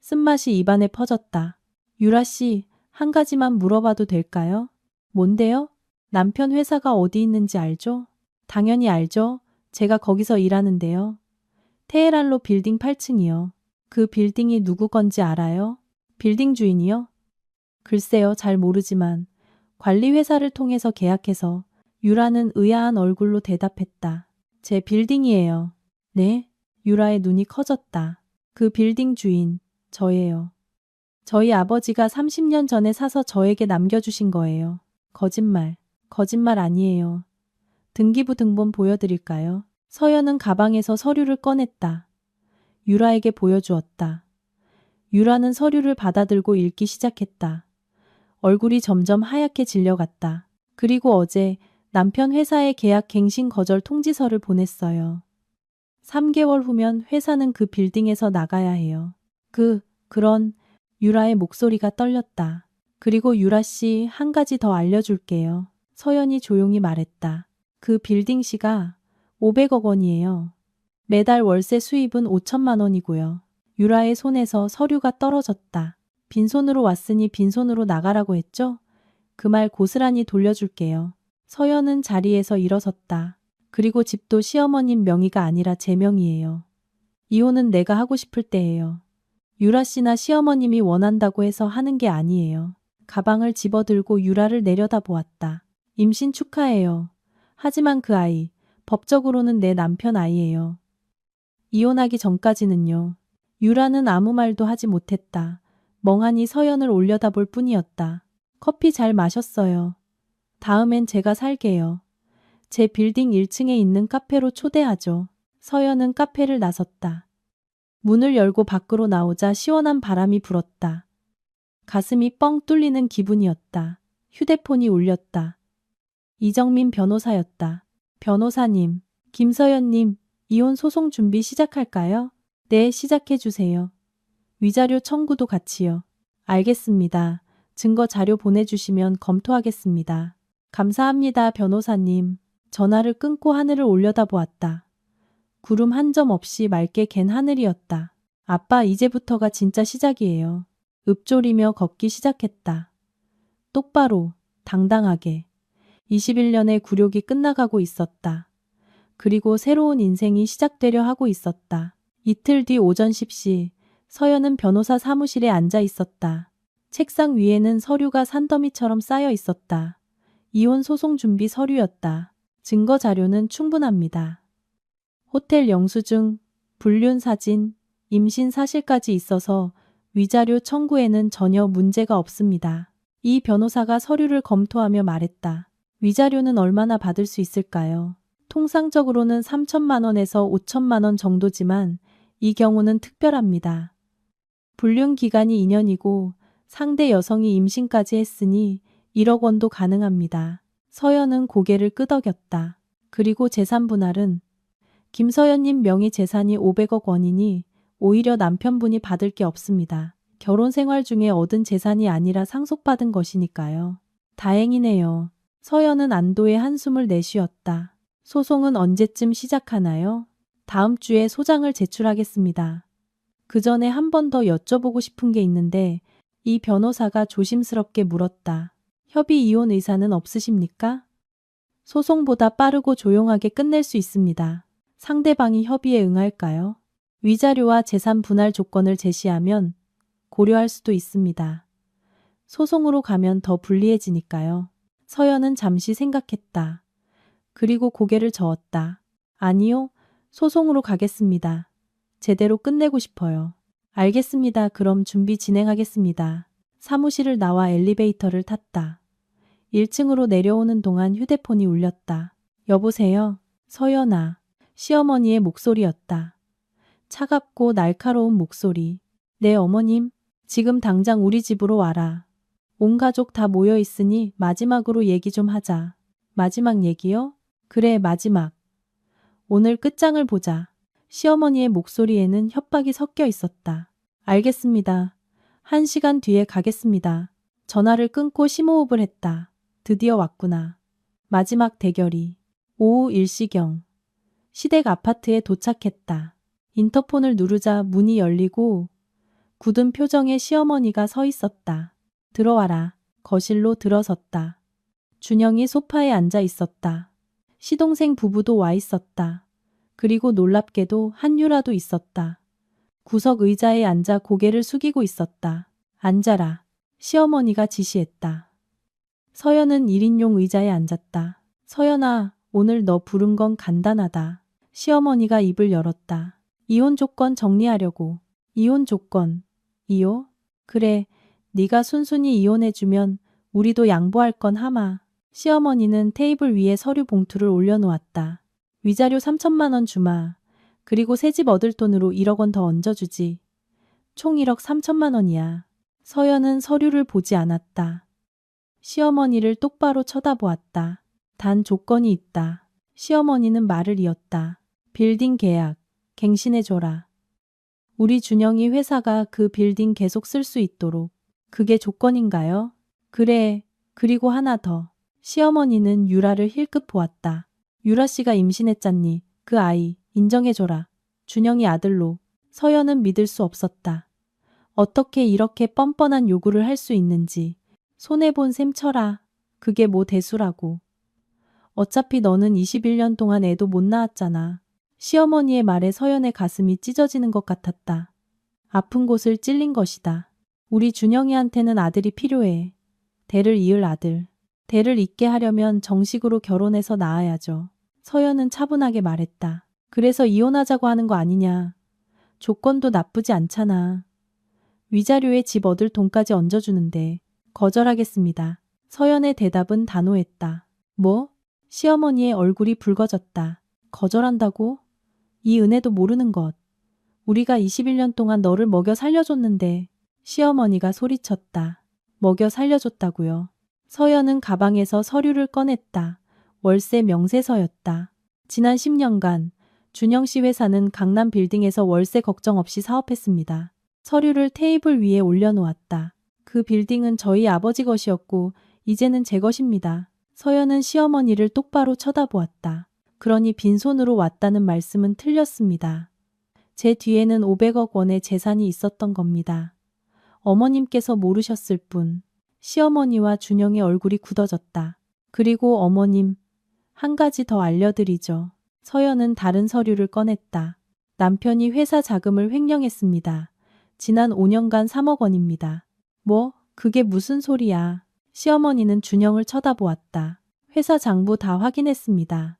쓴맛이 입안에 퍼졌다. 유라 씨, 한 가지만 물어봐도 될까요? 뭔데요? 남편 회사가 어디 있는지 알죠? 당연히 알죠. 제가 거기서 일하는데요. 테헤란로 빌딩 8층이요. 그 빌딩이 누구 건지 알아요? 빌딩 주인이요? 글쎄요, 잘 모르지만 관리회사를 통해서 계약해서. 유라는 의아한 얼굴로 대답했다. 제 빌딩이에요. 네? 유라의 눈이 커졌다. 그 빌딩 주인, 저예요. 저희 아버지가 30년 전에 사서 저에게 남겨주신 거예요. 거짓말. 거짓말 아니에요. 등기부 등본 보여드릴까요? 서연은 가방에서 서류를 꺼냈다. 유라에게 보여주었다. 유라는 서류를 받아들고 읽기 시작했다. 얼굴이 점점 하얗게 질려갔다. 그리고 어제 남편 회사에 계약 갱신 거절 통지서를 보냈어요. 3개월 후면 회사는 그 빌딩에서 나가야 해요. 그런 유라의 목소리가 떨렸다. 그리고 유라 씨, 한 가지 더 알려줄게요. 서연이 조용히 말했다. 그 빌딩시가 500억 원이에요. 매달 월세 수입은 5천만 원이고요. 유라의 손에서 서류가 떨어졌다. 빈손으로 왔으니 빈손으로 나가라고 했죠? 그 말 고스란히 돌려줄게요. 서연은 자리에서 일어섰다. 그리고 집도 시어머님 명의가 아니라 제 명의예요. 이혼은 내가 하고 싶을 때예요. 유라 씨나 시어머님이 원한다고 해서 하는 게 아니에요. 가방을 집어들고 유라를 내려다보았다. 임신 축하해요. 하지만 그 아이, 법적으로는 내 남편 아이예요. 이혼하기 전까지는요. 유라는 아무 말도 하지 못했다. 멍하니 서연을 올려다볼 뿐이었다. 커피 잘 마셨어요. 다음엔 제가 살게요. 제 빌딩 1층에 있는 카페로 초대하죠. 서연은 카페를 나섰다. 문을 열고 밖으로 나오자 시원한 바람이 불었다. 가슴이 뻥 뚫리는 기분이었다. 휴대폰이 울렸다. 이정민 변호사였다. 변호사님, 김서연님, 이혼 소송 준비 시작할까요? 네, 시작해주세요. 위자료 청구도 같이요. 알겠습니다. 증거 자료 보내주시면 검토하겠습니다. 감사합니다, 변호사님. 전화를 끊고 하늘을 올려다보았다. 구름 한 점 없이 맑게 갠 하늘이었다. 아빠, 이제부터가 진짜 시작이에요. 읊조리며 걷기 시작했다. 똑바로, 당당하게. 21년의 굴욕이 끝나가고 있었다. 그리고 새로운 인생이 시작되려 하고 있었다. 이틀 뒤 오전 10시, 서연은 변호사 사무실에 앉아 있었다. 책상 위에는 서류가 산더미처럼 쌓여 있었다. 이혼 소송 준비 서류였다. 증거 자료는 충분합니다. 호텔 영수증, 불륜 사진, 임신 사실까지 있어서 위자료 청구에는 전혀 문제가 없습니다. 이 변호사가 서류를 검토하며 말했다. 위자료는 얼마나 받을 수 있을까요? 통상적으로는 3천만 원에서 5천만 원 정도지만 이 경우는 특별합니다. 불륜 기간이 2년이고 상대 여성이 임신까지 했으니 1억 원도 가능합니다. 서연은 고개를 끄덕였다. 그리고 재산 분할은 김서연님 명의 재산이 500억 원이니 오히려 남편분이 받을 게 없습니다. 결혼 생활 중에 얻은 재산이 아니라 상속받은 것이니까요. 다행이네요. 서연은 안도의 한숨을 내쉬었다. 소송은 언제쯤 시작하나요? 다음 주에 소장을 제출하겠습니다. 그 전에 한 번 더 여쭤보고 싶은 게 있는데 이 변호사가 조심스럽게 물었다. 협의 이혼 의사는 없으십니까? 소송보다 빠르고 조용하게 끝낼 수 있습니다. 상대방이 협의에 응할까요? 위자료와 재산 분할 조건을 제시하면 고려할 수도 있습니다. 소송으로 가면 더 불리해지니까요. 서연은 잠시 생각했다. 그리고 고개를 저었다. 아니요, 소송으로 가겠습니다. 제대로 끝내고 싶어요. 알겠습니다. 그럼 준비 진행하겠습니다. 사무실을 나와 엘리베이터를 탔다. 1층으로 내려오는 동안 휴대폰이 울렸다. 여보세요? 서연아. 시어머니의 목소리였다. 차갑고 날카로운 목소리. 네, 어머님. 지금 당장 우리 집으로 와라. 온 가족 다 모여 있으니 마지막으로 얘기 좀 하자. 마지막 얘기요? 그래, 마지막. 오늘 끝장을 보자. 시어머니의 목소리에는 협박이 섞여 있었다. 알겠습니다. 1시간 뒤에 가겠습니다. 전화를 끊고 심호흡을 했다. 드디어 왔구나. 마지막 대결이. 오후 1시경. 시댁 아파트에 도착했다. 인터폰을 누르자 문이 열리고 굳은 표정의 시어머니가 서 있었다. 들어와라. 거실로 들어섰다. 준영이 소파에 앉아 있었다. 시동생 부부도 와 있었다. 그리고 놀랍게도 한유라도 있었다. 구석 의자에 앉아 고개를 숙이고 있었다. 앉아라. 시어머니가 지시했다. 서연은 1인용 의자에 앉았다. 서연아, 오늘 너 부른 건 간단하다. 시어머니가 입을 열었다. 이혼 조건 정리하려고. 이혼 조건. 이요? 그래, 네가 순순히 이혼해주면 우리도 양보할 건 하마. 시어머니는 테이블 위에 서류 봉투를 올려놓았다. 위자료 3천만 원 주마. 그리고 새집 얻을 돈으로 1억 원 더 얹어주지. 총 1억 3천만 원이야. 서연은 서류를 보지 않았다. 시어머니를 똑바로 쳐다보았다. 단 조건이 있다. 시어머니는 말을 이었다. 빌딩 계약, 갱신해줘라. 우리 준영이 회사가 그 빌딩 계속 쓸 수 있도록. 그게 조건인가요? 그래, 그리고 하나 더. 시어머니는 유라를 힐끗 보았다. 유라 씨가 임신했잖니. 그 아이 인정해줘라. 준영이 아들로. 서연은 믿을 수 없었다. 어떻게 이렇게 뻔뻔한 요구를 할 수 있는지. 손해본 셈 쳐라. 그게 뭐 대수라고. 어차피 너는 21년 동안 애도 못 낳았잖아. 시어머니의 말에 서연의 가슴이 찢어지는 것 같았다. 아픈 곳을 찔린 것이다. 우리 준영이한테는 아들이 필요해. 대를 이을 아들. 대를 잇게 하려면 정식으로 결혼해서 낳아야죠. 서연은 차분하게 말했다. 그래서 이혼하자고 하는 거 아니냐. 조건도 나쁘지 않잖아. 위자료에 집 얻을 돈까지 얹어주는데. 거절하겠습니다. 서연의 대답은 단호했다. 뭐? 시어머니의 얼굴이 붉어졌다. 거절한다고? 이 은혜도 모르는 것. 우리가 21년 동안 너를 먹여 살려줬는데. 시어머니가 소리쳤다. 먹여 살려줬다고요. 서연은 가방에서 서류를 꺼냈다. 월세 명세서였다. 지난 10년간 준영 씨 회사는 강남 빌딩에서 월세 걱정 없이 사업했습니다. 서류를 테이블 위에 올려놓았다. 그 빌딩은 저희 아버지 것이었고 이제는 제 것입니다. 서연은 시어머니를 똑바로 쳐다보았다. 그러니 빈손으로 왔다는 말씀은 틀렸습니다. 제 뒤에는 500억 원의 재산이 있었던 겁니다. 어머님께서 모르셨을 뿐. 시어머니와 준영의 얼굴이 굳어졌다. 그리고 어머님, 한 가지 더 알려드리죠. 서연은 다른 서류를 꺼냈다. 남편이 회사 자금을 횡령했습니다. 지난 5년간 3억 원입니다. 뭐? 그게 무슨 소리야? 시어머니는 준영을 쳐다보았다. 회사 장부 다 확인했습니다.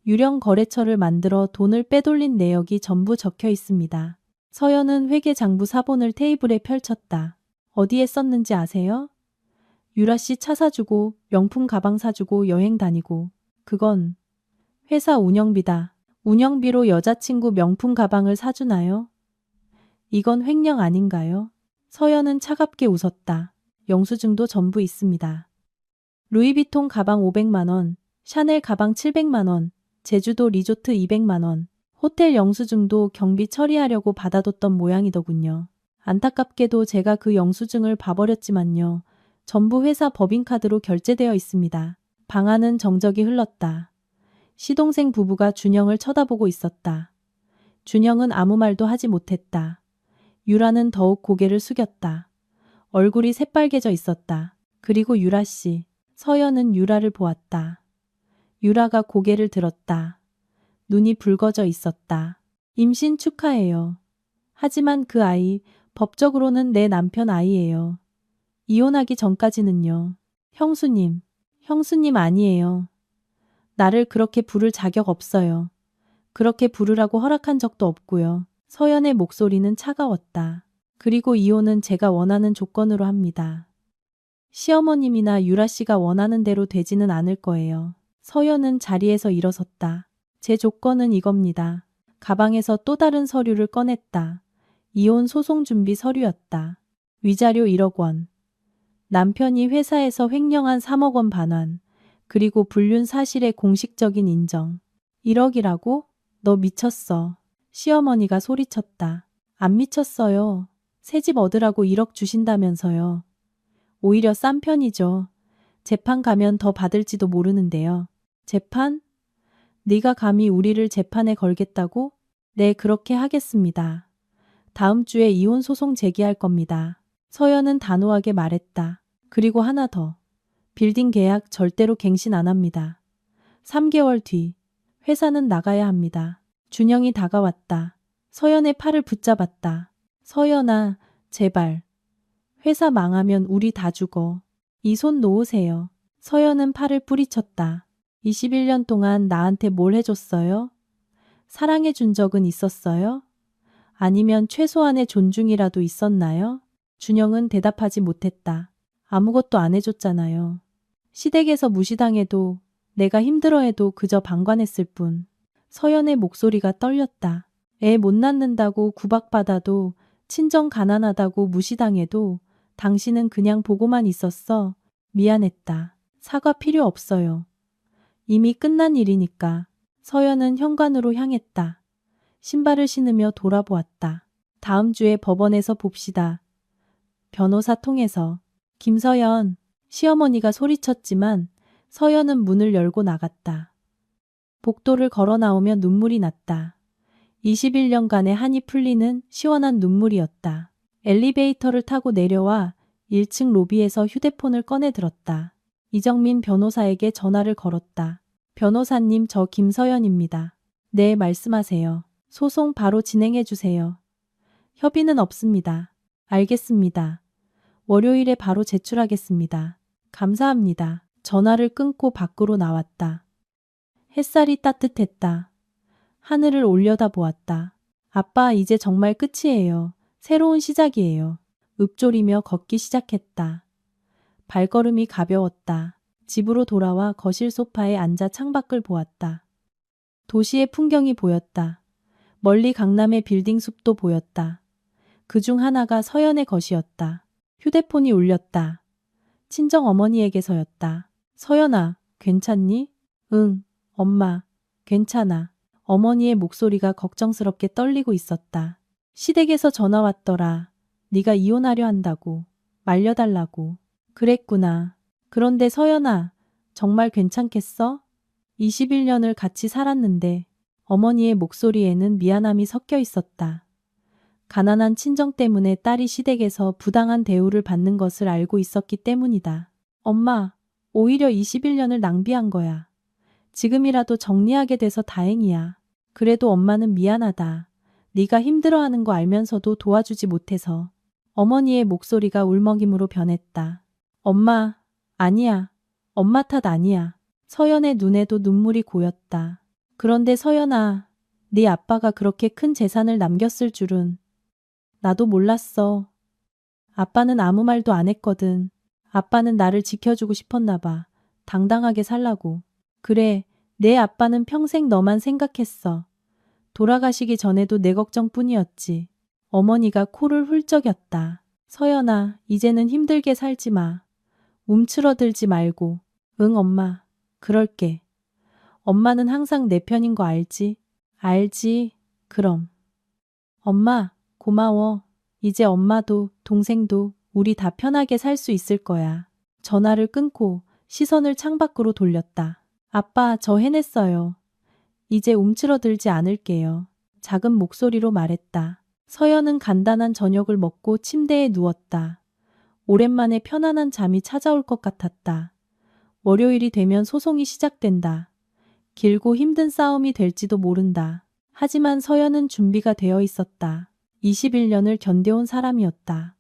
유령 거래처를 만들어 돈을 빼돌린 내역이 전부 적혀 있습니다. 서연은 회계 장부 사본을 테이블에 펼쳤다. 어디에 썼는지 아세요? 유라 씨 차 사주고 명품 가방 사주고 여행 다니고. 그건 회사 운영비다. 운영비로 여자친구 명품 가방을 사주나요? 이건 횡령 아닌가요? 서연은 차갑게 웃었다. 영수증도 전부 있습니다. 루이비통 가방 500만 원, 샤넬 가방 700만 원, 제주도 리조트 200만 원, 호텔 영수증도 경비 처리하려고 받아뒀던 모양이더군요. 안타깝게도 제가 그 영수증을 봐버렸지만요. 전부 회사 법인카드로 결제되어 있습니다. 방안은 정적이 흘렀다. 시동생 부부가 준영을 쳐다보고 있었다. 준영은 아무 말도 하지 못했다. 유라는 더욱 고개를 숙였다. 얼굴이 새빨개져 있었다. 그리고 유라 씨, 서연은 유라를 보았다. 유라가 고개를 들었다. 눈이 붉어져 있었다. 임신 축하해요. 하지만 그 아이, 법적으로는 내 남편 아이예요. 이혼하기 전까지는요. 형수님 아니에요. 나를 그렇게 부를 자격 없어요. 그렇게 부르라고 허락한 적도 없고요. 서연의 목소리는 차가웠다. 그리고 이혼은 제가 원하는 조건으로 합니다. 시어머님이나 유라 씨가 원하는 대로 되지는 않을 거예요. 서연은 자리에서 일어섰다. 제 조건은 이겁니다. 가방에서 또 다른 서류를 꺼냈다. 이혼 소송 준비 서류였다. 위자료 1억 원. 남편이 회사에서 횡령한 3억 원 반환. 그리고 불륜 사실의 공식적인 인정. 1억이라고? 너 미쳤어. 시어머니가 소리쳤다. 안 미쳤어요. 새집 얻으라고 1억 주신다면서요. 오히려 싼 편이죠. 재판 가면 더 받을지도 모르는데요. 재판? 네가 감히 우리를 재판에 걸겠다고? 네, 그렇게 하겠습니다. 다음 주에 이혼 소송 제기할 겁니다. 서연은 단호하게 말했다. 그리고 하나 더. 빌딩 계약 절대로 갱신 안 합니다. 3개월 뒤 회사는 나가야 합니다. 준영이 다가왔다. 서연의 팔을 붙잡았다. 서연아, 제발. 회사 망하면 우리 다 죽어. 이 손 놓으세요. 서연은 팔을 뿌리쳤다. 21년 동안 나한테 뭘 해줬어요? 사랑해 준 적은 있었어요? 아니면 최소한의 존중이라도 있었나요? 준영은 대답하지 못했다. 아무것도 안 해줬잖아요. 시댁에서 무시당해도 내가 힘들어해도 그저 방관했을 뿐. 서연의 목소리가 떨렸다. 애 못 낳는다고 구박받아도 친정 가난하다고 무시당해도 당신은 그냥 보고만 있었어. 미안했다. 사과 필요 없어요. 이미 끝난 일이니까. 서연은 현관으로 향했다. 신발을 신으며 돌아보았다. 다음 주에 법원에서 봅시다. 변호사 통해서. 김서연, 시어머니가 소리쳤지만 서연은 문을 열고 나갔다. 복도를 걸어 나오며 눈물이 났다. 21년간의 한이 풀리는 시원한 눈물이었다. 엘리베이터를 타고 내려와 1층 로비에서 휴대폰을 꺼내 들었다. 이정민 변호사에게 전화를 걸었다. 변호사님, 저 김서연입니다. 네, 말씀하세요. 소송 바로 진행해 주세요. 협의는 없습니다. 알겠습니다. 월요일에 바로 제출하겠습니다. 감사합니다. 전화를 끊고 밖으로 나왔다. 햇살이 따뜻했다. 하늘을 올려다보았다. 아빠, 이제 정말 끝이에요. 새로운 시작이에요. 읊조리며 걷기 시작했다. 발걸음이 가벼웠다. 집으로 돌아와 거실 소파에 앉아 창밖을 보았다. 도시의 풍경이 보였다. 멀리 강남의 빌딩 숲도 보였다. 그중 하나가 서연의 것이었다. 휴대폰이 울렸다. 친정 어머니에게서였다. 서연아, 괜찮니? 응, 엄마, 괜찮아. 어머니의 목소리가 걱정스럽게 떨리고 있었다. 시댁에서 전화 왔더라. 네가 이혼하려 한다고. 말려달라고. 그랬구나. 그런데 서연아, 정말 괜찮겠어? 21년을 같이 살았는데 어머니의 목소리에는 미안함이 섞여 있었다. 가난한 친정 때문에 딸이 시댁에서 부당한 대우를 받는 것을 알고 있었기 때문이다. 엄마, 오히려 21년을 낭비한 거야. 지금이라도 정리하게 돼서 다행이야. 그래도 엄마는 미안하다. 네가 힘들어하는 거 알면서도 도와주지 못해서. 어머니의 목소리가 울먹임으로 변했다. 엄마, 아니야. 엄마 탓 아니야. 서연의 눈에도 눈물이 고였다. 그런데 서연아, 네 아빠가 그렇게 큰 재산을 남겼을 줄은 나도 몰랐어. 아빠는 아무 말도 안 했거든. 아빠는 나를 지켜주고 싶었나 봐. 당당하게 살라고. 그래, 내 아빠는 평생 너만 생각했어. 돌아가시기 전에도 내 걱정뿐이었지. 어머니가 코를 훌쩍였다. 서연아, 이제는 힘들게 살지 마. 움츠러들지 말고. 응, 엄마. 그럴게. 엄마는 항상 내 편인 거 알지? 알지. 그럼. 엄마, 고마워. 이제 엄마도 동생도 우리 다 편하게 살 수 있을 거야. 전화를 끊고 시선을 창밖으로 돌렸다. 아빠, 저 해냈어요. 이제 움츠러들지 않을게요. 작은 목소리로 말했다. 서연은 간단한 저녁을 먹고 침대에 누웠다. 오랜만에 편안한 잠이 찾아올 것 같았다. 월요일이 되면 소송이 시작된다. 길고 힘든 싸움이 될지도 모른다. 하지만 서연은 준비가 되어 있었다. 21년을 견뎌온 사람이었다.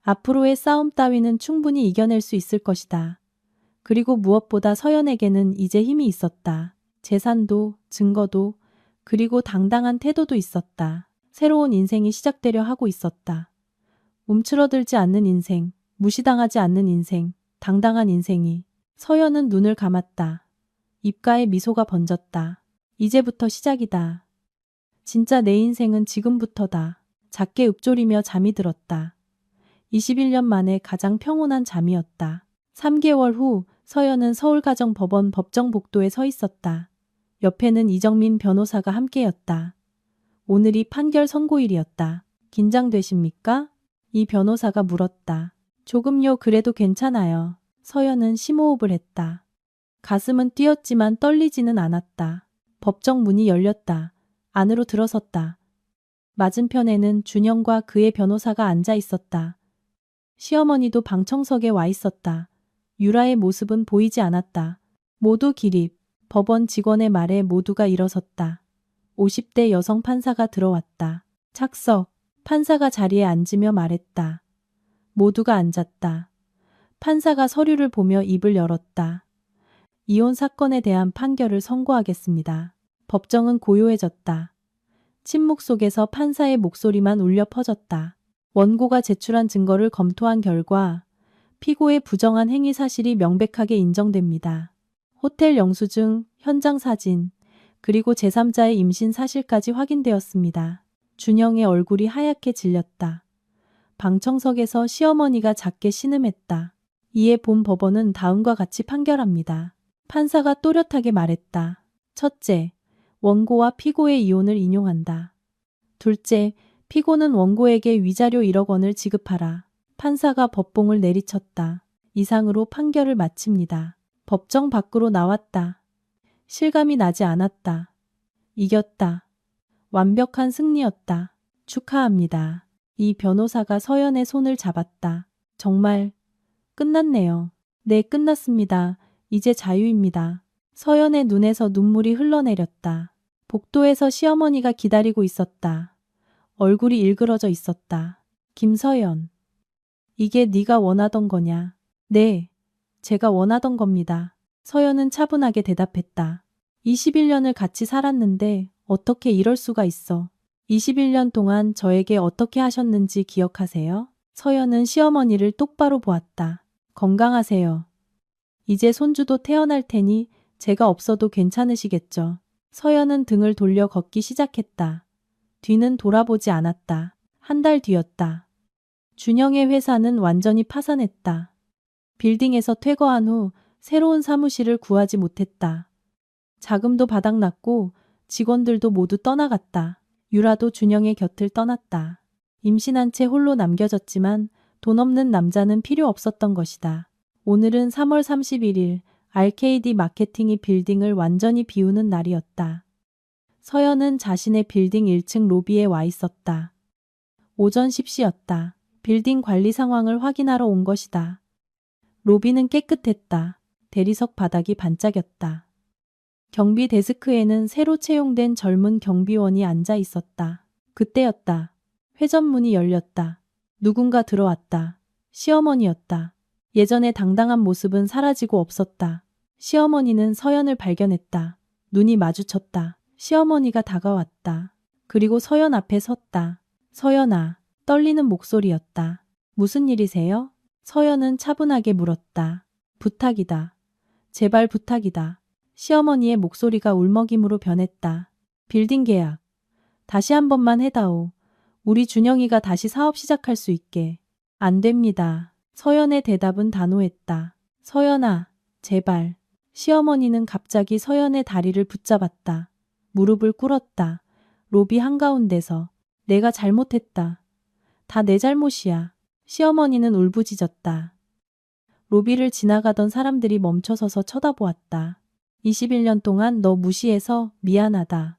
앞으로의 싸움 따위는 충분히 이겨낼 수 있을 것이다. 그리고 무엇보다 서연에게는 이제 힘이 있었다. 재산도, 증거도, 그리고 당당한 태도도 있었다. 새로운 인생이 시작되려 하고 있었다. 움츠러들지 않는 인생, 무시당하지 않는 인생, 당당한 인생이. 서연은 눈을 감았다. 입가에 미소가 번졌다. 이제부터 시작이다. 진짜 내 인생은 지금부터다. 작게 읊조리며 잠이 들었다. 21년 만에 가장 평온한 잠이었다. 3개월 후 서연은 서울가정법원 법정복도에 서 있었다. 옆에는 이정민 변호사가 함께였다. 오늘이 판결 선고일이었다. 긴장되십니까? 이 변호사가 물었다. 조금요. 그래도 괜찮아요. 서연은 심호흡을 했다. 가슴은 뛰었지만 떨리지는 않았다. 법정 문이 열렸다. 안으로 들어섰다. 맞은편에는 준영과 그의 변호사가 앉아 있었다. 시어머니도 방청석에 와 있었다. 유라의 모습은 보이지 않았다. 모두 기립. 법원 직원의 말에 모두가 일어섰다. 50대 여성 판사가 들어왔다. 착석. 판사가 자리에 앉으며 말했다. 모두가 앉았다. 판사가 서류를 보며 입을 열었다. 이혼 사건에 대한 판결을 선고하겠습니다. 법정은 고요해졌다. 침묵 속에서 판사의 목소리만 울려 퍼졌다. 원고가 제출한 증거를 검토한 결과 피고의 부정한 행위 사실이 명백하게 인정됩니다. 호텔 영수증, 현장 사진, 그리고 제3자의 임신 사실까지 확인되었습니다. 준영의 얼굴이 하얗게 질렸다. 방청석에서 시어머니가 작게 신음했다. 이에 본 법원은 다음과 같이 판결합니다. 판사가 또렷하게 말했다. 첫째, 원고와 피고의 이혼을 인용한다. 둘째, 피고는 원고에게 위자료 1억 원을 지급하라. 판사가 법봉을 내리쳤다. 이상으로 판결을 마칩니다. 법정 밖으로 나왔다. 실감이 나지 않았다. 이겼다. 완벽한 승리였다. 축하합니다. 이 변호사가 서연의 손을 잡았다. 정말 끝났네요. 네, 끝났습니다. 이제 자유입니다. 서연의 눈에서 눈물이 흘러내렸다. 복도에서 시어머니가 기다리고 있었다. 얼굴이 일그러져 있었다. 김서연. 이게 네가 원하던 거냐? 네, 제가 원하던 겁니다. 서연은 차분하게 대답했다. 21년을 같이 살았는데 어떻게 이럴 수가 있어? 21년 동안 저에게 어떻게 하셨는지 기억하세요? 서연은 시어머니를 똑바로 보았다. 건강하세요. 이제 손주도 태어날 테니 제가 없어도 괜찮으시겠죠? 서연은 등을 돌려 걷기 시작했다. 뒤는 돌아보지 않았다. 한 달 뒤였다. 준영의 회사는 완전히 파산했다. 빌딩에서 퇴거한 후 새로운 사무실을 구하지 못했다. 자금도 바닥났고 직원들도 모두 떠나갔다. 유라도 준영의 곁을 떠났다. 임신한 채 홀로 남겨졌지만 돈 없는 남자는 필요 없었던 것이다. 오늘은 3월 31일 RKD 마케팅이 빌딩을 완전히 비우는 날이었다. 서연은 자신의 빌딩 1층 로비에 와 있었다. 오전 10시였다. 빌딩 관리 상황을 확인하러 온 것이다. 로비는 깨끗했다. 대리석 바닥이 반짝였다. 경비 데스크에는 새로 채용된 젊은 경비원이 앉아 있었다. 그때였다. 회전문이 열렸다. 누군가 들어왔다. 시어머니였다. 예전의 당당한 모습은 사라지고 없었다. 시어머니는 서연을 발견했다. 눈이 마주쳤다. 시어머니가 다가왔다. 그리고 서연 앞에 섰다. 서연아, 떨리는 목소리였다. 무슨 일이세요? 서연은 차분하게 물었다. 부탁이다. 제발 부탁이다. 시어머니의 목소리가 울먹임으로 변했다. 빌딩 계약. 다시 한 번만 해다오. 우리 준영이가 다시 사업 시작할 수 있게. 안 됩니다. 서연의 대답은 단호했다. 서연아, 제발. 시어머니는 갑자기 서연의 다리를 붙잡았다. 무릎을 꿇었다. 로비 한가운데서. 내가 잘못했다. 다 내 잘못이야. 시어머니는 울부짖었다. 로비를 지나가던 사람들이 멈춰서서 쳐다보았다. 21년 동안 너 무시해서 미안하다.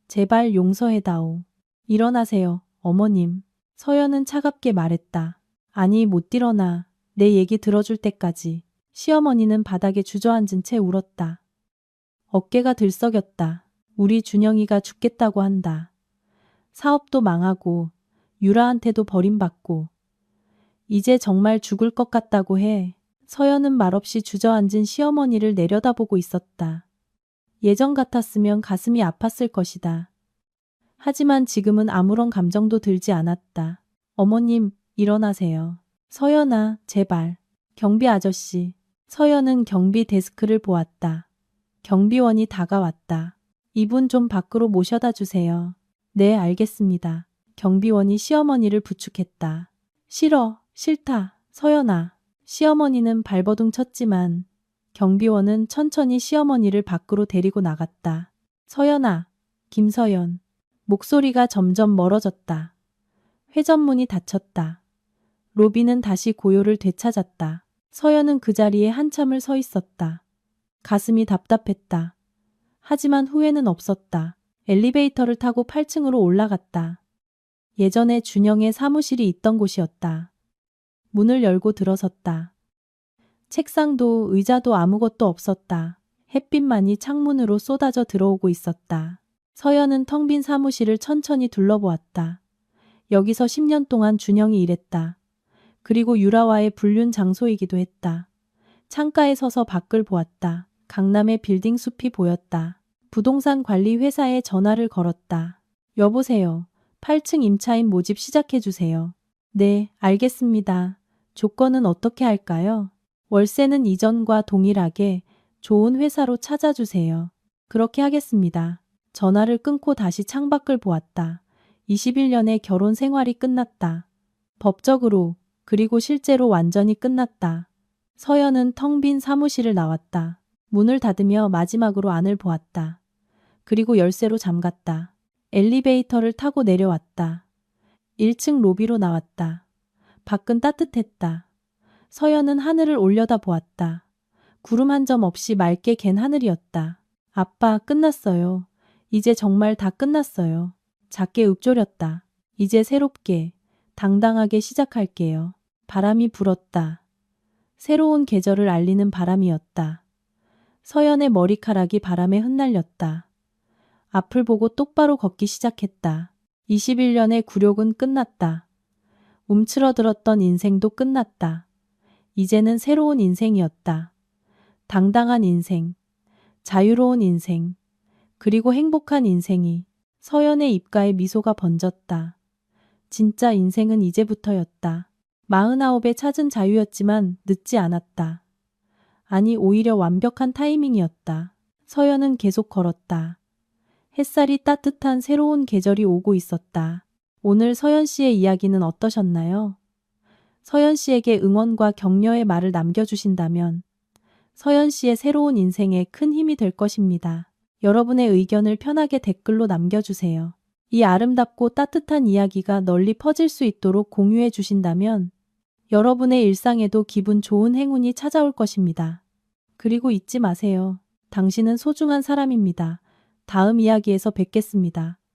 제발 용서해다오. 일어나세요, 어머님. 서연은 차갑게 말했다. 아니, 못 일어나. 내 얘기 들어줄 때까지. 시어머니는 바닥에 주저앉은 채 울었다. 어깨가 들썩였다. 우리 준영이가 죽겠다고 한다. 사업도 망하고 유라한테도 버림받고 이제 정말 죽을 것 같다고 해. 서연은 말없이 주저앉은 시어머니를 내려다보고 있었다. 예전 같았으면 가슴이 아팠을 것이다. 하지만 지금은 아무런 감정도 들지 않았다. 어머님, 일어나세요. 서연아, 제발. 경비 아저씨. 서연은 경비 데스크를 보았다. 경비원이 다가왔다. 이분 좀 밖으로 모셔다 주세요. 네, 알겠습니다. 경비원이 시어머니를 부축했다. 싫어, 싫다. 서연아. 시어머니는 발버둥 쳤지만 경비원은 천천히 시어머니를 밖으로 데리고 나갔다. 서연아, 김서연. 목소리가 점점 멀어졌다. 회전문이 닫혔다. 로비는 다시 고요를 되찾았다. 서연은 그 자리에 한참을 서 있었다. 가슴이 답답했다. 하지만 후회는 없었다. 엘리베이터를 타고 8층으로 올라갔다. 예전에 준영의 사무실이 있던 곳이었다. 문을 열고 들어섰다. 책상도 의자도 아무것도 없었다. 햇빛만이 창문으로 쏟아져 들어오고 있었다. 서연은 텅 빈 사무실을 천천히 둘러보았다. 여기서 10년 동안 준영이 일했다. 그리고 유라와의 불륜 장소이기도 했다. 창가에 서서 밖을 보았다. 강남의 빌딩 숲이 보였다. 부동산 관리 회사에 전화를 걸었다. 여보세요. 8층 임차인 모집 시작해주세요. 네, 알겠습니다. 조건은 어떻게 할까요? 월세는 이전과 동일하게 좋은 회사로 찾아주세요. 그렇게 하겠습니다. 전화를 끊고 다시 창밖을 보았다. 21년의 결혼 생활이 끝났다. 법적으로, 그리고 실제로 완전히 끝났다. 서연은 텅 빈 사무실을 나왔다. 문을 닫으며 마지막으로 안을 보았다. 그리고 열쇠로 잠갔다. 엘리베이터를 타고 내려왔다. 1층 로비로 나왔다. 밖은 따뜻했다. 서연은 하늘을 올려다 보았다. 구름 한 점 없이 맑게 갠 하늘이었다. 아빠, 끝났어요. 이제 정말 다 끝났어요. 작게 읊조렸다. 이제 새롭게, 당당하게 시작할게요. 바람이 불었다. 새로운 계절을 알리는 바람이었다. 서연의 머리카락이 바람에 흩날렸다. 앞을 보고 똑바로 걷기 시작했다. 21년의 굴욕은 끝났다. 움츠러들었던 인생도 끝났다. 이제는 새로운 인생이었다. 당당한 인생, 자유로운 인생, 그리고 행복한 인생이. 서연의 입가에 미소가 번졌다. 진짜 인생은 이제부터였다. 49에 찾은 자유였지만 늦지 않았다. 아니, 오히려 완벽한 타이밍이었다. 서연은 계속 걸었다. 햇살이 따뜻한 새로운 계절이 오고 있었다. 오늘 서연 씨의 이야기는 어떠셨나요? 서연 씨에게 응원과 격려의 말을 남겨주신다면 서연 씨의 새로운 인생에 큰 힘이 될 것입니다. 여러분의 의견을 편하게 댓글로 남겨주세요. 이 아름답고 따뜻한 이야기가 널리 퍼질 수 있도록 공유해 주신다면 여러분의 일상에도 기분 좋은 행운이 찾아올 것입니다. 그리고 잊지 마세요. 당신은 소중한 사람입니다. 다음 이야기에서 뵙겠습니다.